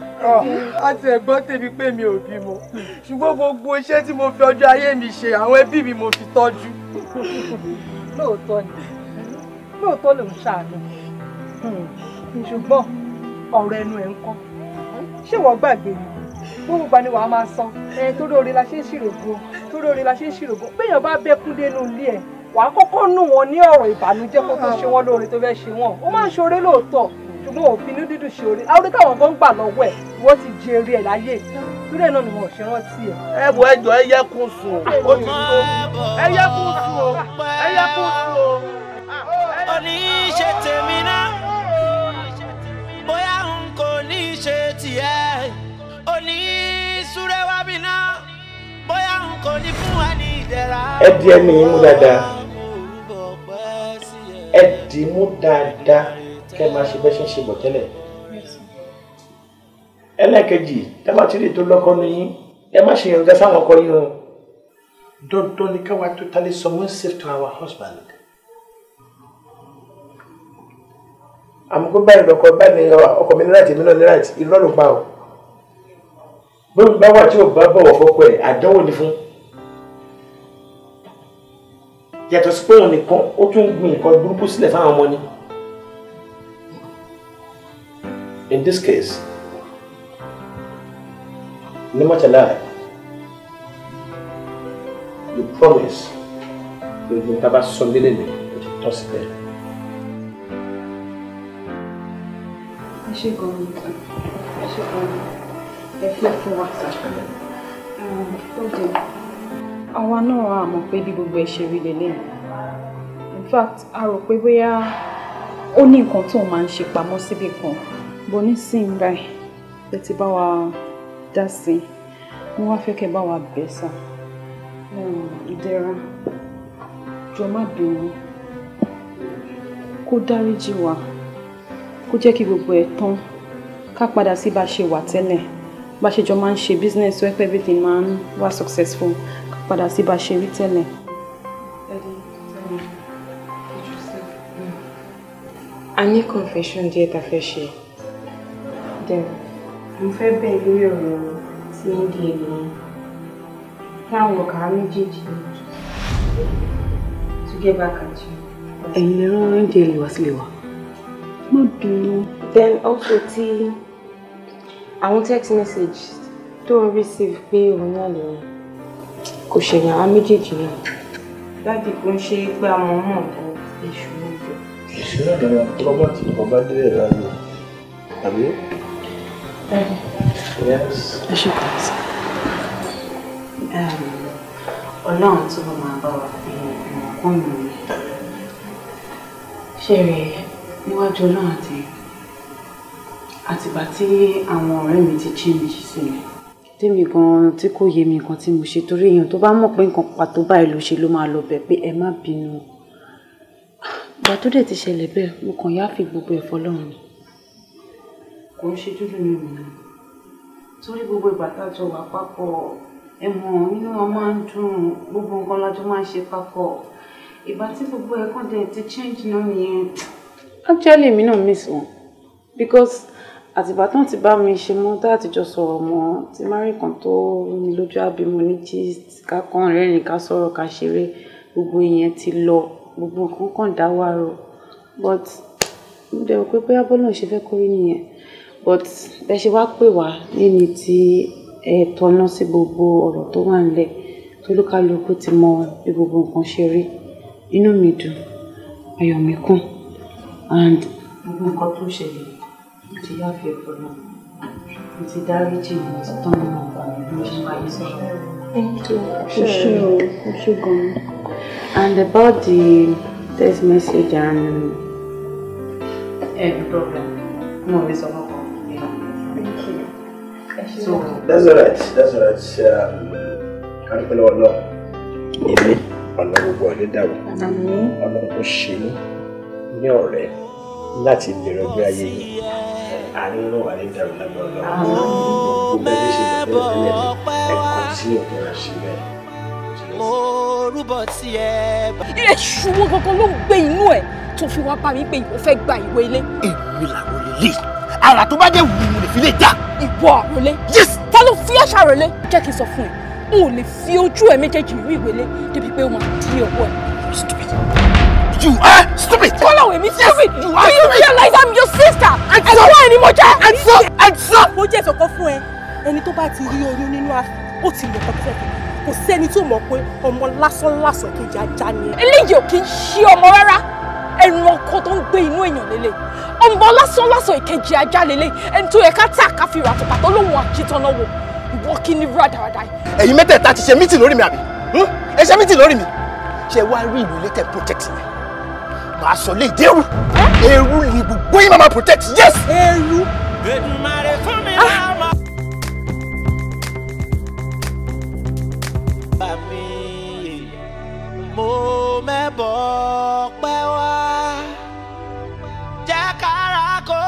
àti ẹ̀gbọ́n tèmi pé mi ò bímọ ṣùgbọ́n gbogbo iṣẹ́ tí mo fi ọjọ́ ayé mi ṣe àwọn ẹbí mi mo fi tọ́jú. lóòótọ́ ló ń ṣàánú ṣùgbọ́n ọ̀rọ̀ ẹnu ẹ̀ ń kọ́ ṣé wọ́n gbàgbé ni gbogbo ìgbà ni wàá máa san torí oore la ṣe ń ṣìrògbò béèyàn bá bẹ́kún dénú ilé ẹ̀ wàá kọ́kọ́ nù wọn ní ọ̀rọ̀ ìbànújẹ́ kó tó ṣe wọ́n lóore tó fẹ́ ṣe wọ́n ó máa ń ṣoore lóòótọ́ ṣùgbọ́n òfin ní dídùn ṣe oore àwọn táwọn kan ń gbà lọ́wọ́ ẹ̀ wọ́n ti jèrè ẹ̀ láyé torí ẹ̀ náà ni wọ́n ṣe rántí ẹ̀. ẹ bọ ẹjọ ẹ yẹ kún sùn ó ti tó ẹ yẹ kún sùn o ẹ yẹ kún sùn o. oníṣe tèmi náà bóyá n kò ní ṣe tiẹ̀ oníṣúré wábí náà bóyá n kò ní fún wa ní ìdẹ̀ra. ẹ di ẹni mú dáadáa ẹ dì mú dáadáa kẹ́ máa ṣe bẹ́ẹ̀ ṣe ń ṣe bọ̀ tẹ́lẹ̀. ẹlẹ́ẹ̀kejì tẹ́ bá ti rí tó lọ́kọ́ ní yín ẹ má ṣe yànjá sáwọn ọkọ yín o. dandan ni káwa totally submissive to our husband. àmọ́ pé báyìí lọ́kọ báyìí ni ọkọ mi ní láti èmi náà ní láti irọ́ ló pa o. bí mo bá wà tí ò bá bọ̀wọ̀ fọ́kọ ẹ̀ àdánwò ni fún. yàtọ̀ sí pé òun nìkan ó tún gbin nǹkan burúkú sílẹ̀ fáwọn ọmọ ni. in this case no matter lie you promise gbogbo tá a bá sọ nílé mi ó ti tọ́ síbẹ̀. ẹ ṣe gan-an ẹ fi fún wa ó dé àwa náà á mọ̀ pé bí gbogbo ẹ ṣe rí lélẹ́yìn in fact a rò pé bóyá ó ní nǹkan tó máa ń ṣe pamọ́ síbì kan bó nísìnyí báyìí ẹ ti bá wa dá sí i mo wá fẹ́ kẹ́ bá wa bẹ̀ sà Ìdẹ̀ra jọ̀ọ́ má bínú kó dáríjì wá kó jẹ́ kí gbogbo ẹ̀ tán ká padà sí bá a ṣe wà tẹ́lẹ̀ bá a ṣe jọ máa ń ṣe business so pé everything máa ń wá successful ká padà sí bá a ṣe rí tẹ́lẹ̀. a ní confession díẹ̀ tá a fẹ́ ṣe then mo fẹ́ bẹ̀ lórí ọ̀rọ̀ tí ń di ènìyàn láwọn ọ̀gá méjèèjì to get back at you. ẹ̀yin lè rán ndl wá sílé wa. má bínú. then also tí àwọn text message tó ń receive pé òun náà lè kò ṣèyàn àwọn méjèèjì náà láti kó ń ṣe pé àwọn ọmọ ọ̀dọ́ èṣù lójú. ìṣúná ìdáná ọlọ́gbọ́n tí ọba délé ráyè àbí. yes. ẹ ṣe kàn sí. Ọlọ́run tó bá máa bá wa fi ìmọ̀kún mi ṣe rẹ̀ níwájú Ọlọ́run àtìgbà tí àwọn ọ̀rẹ́ mi ti change sí mi. tèmi gan-an tí kò yé mi nǹkan tí mo ṣe torí èèyàn tó bá mọ̀ pé nǹkan pàtó báyìí ló ṣe ló máa lọ bẹ̀ pé ẹ má bínú. ìgbà tó dẹ̀ ti ṣẹlẹ̀ bẹ́ẹ̀ mo kàn yá fi gbogbo ẹ̀fọ́ lọ́rùn ni. kò ń ṣe dúdú mi mìíràn torí gbogbo ìgbà tájọ wà papọ̀ ẹ̀mọ̀ nínú wọn máa ń dùn gbogbo nǹkan lájọ máa ń ṣe papọ̀ ìgbà tí gbogbo ẹ̀kan dẹ̀ ti change náà nìyẹn. actually mi náà miss wọn because àtìgbà tán ti bá mi ṣe mọ́ tá àtijọ́ sọ̀rọ̀ mọ́ ti má rí kan tó rú mi lójú àbí mo ní gist ká kàn rẹ́rìn ká sọ̀rọ̀ ká ṣeré gbogbo ìyẹn ti lọ gbogbo nǹkan kàn dá wà rò but mo dẹ̀ rò pé bóyá bọ́lá ṣe fẹ́ kórí nìyẹn but bẹ́ẹ̀ ṣe wá pè wá níní tí ẹ tọ́ná sí gbogbo ọ̀rọ̀ tó wà nílẹ̀ tó lókàlùkù ti mọ bí gbogbo nǹkan ṣe rí inú mi dùn ayọ̀ mi kún and gbogbo nǹkan tó ṣẹlẹ̀ mo ti yá fi ẹ̀fọ́ náà mo ti dáríjì mo ti tán nínú ọkàn mi bí mo ṣe máa yí sọ̀rọ̀. And about the text message and no problem. No, it's all okay. So that's all right. That's all right. Can you follow along? Èmi ọ̀nà gbogbo ọ̀dẹ́ dàrú. Ọ̀nà kò ṣe ní ọ̀rẹ́ láti lè rọgbé ayé yìí àárín náà wà ní ìdàrú lágbára lọ́wọ́ gbogbo bẹ́ẹ̀ ṣe lè tẹ́lẹ̀ ẹ̀kọ́ tí òkè rẹ̀ ṣe bẹ́ẹ̀. mo rúbọ tí ẹ bá. èṣù wo gangan ló ń gbé inú ẹ tó fi wá bá mi pé ìwọ fẹ́ gba ìwé ilé. èmi làwọn lè ara tó bá jẹ́ wùwù lè fi lè dá. ìwọ àròlé. yes. ta ló fi ẹ̀ṣà àròlé. jẹ́ kí n sọ fún ẹ n ò lè fi ojú ẹ méjèèjì rí ìwé ilé débi pé ó máa di ọwọ́ ẹ. stupid. You are stupid. Follow me, stupid. Do you realize I'm your sister? And so why ni mo jẹ́? And so. Mo jẹ́ ìfọ̀kọ́ fún ẹ. Ẹni tó bá ti rí oyún nínú àfi, ó ti mọ̀ kọ́kọ́ fẹ́. Kò sẹ́ni tó mọ̀ pé ọmọ lásán kejì ajá ni ẹ. Eléyìí ò kì í ṣe ọmọ rárá. Ẹranko tó ń gbé inú èèyàn lélẹ̀. Ọmọ lásán ìkejì ajá lélẹ̀. Ẹni tó yẹ ká tà ká fi rà tọ̀pà tó lóhun àkítọ́nà wò. Ìwọ kí ni rádaràdà yìí. Ẹ̀yin mẹ́tẹ̀ẹ̀ta ti ṣe mítì lórí mi àbí? Ẹ ṣe mítì lórí mi. Ṣé wá rí ìlú létẹ̀ protect mi? Màá sọ lé ìdẹ́rù. Ẹrú ni gbogbo yín máa protect. Yes. Ẹrú. Èdùmàrè fún mi lọ́mọ. Bàmí mo mẹ́bọ̀ pẹ́ wá. Jẹ́ kára kó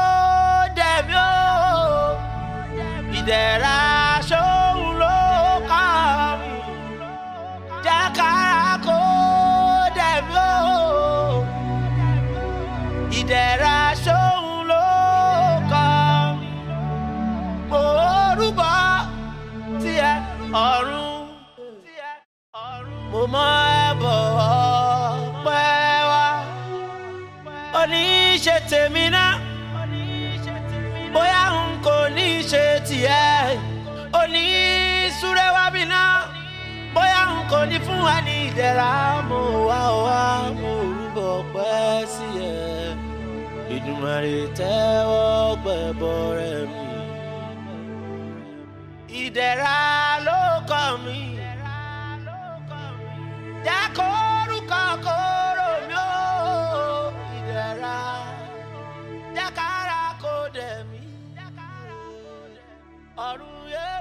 dẹ̀mí o. Ìdẹ̀ra ṣóhun ló kàn mí. Jẹ́ kára kó dẹ̀mí o. Ìdẹ̀ra ṣóhun ló kàn mí. Mo rúbọ tí ẹ ọ̀run. Mo mọ ẹbọ ọpẹ́ wá. Oníṣe tèmi náà. Bóyá n kò ní ṣe tiẹ̀. Oníṣúré wá mi náà. Bóyá n kò ní fún wa ní ìdẹ̀ra. Mo wá mo rúbọ ọpẹ́ sí ẹ. Ìdùmarè tẹ́wọ́ gbẹ̀bọ rẹ̀ mi. Ìdẹ̀ra ló kàn mí. Jẹ́ kórúkọ kóró mi ó. Ìdẹ̀ra jẹ́ kára kó dẹ̀ mí. Ọ̀run yẹn.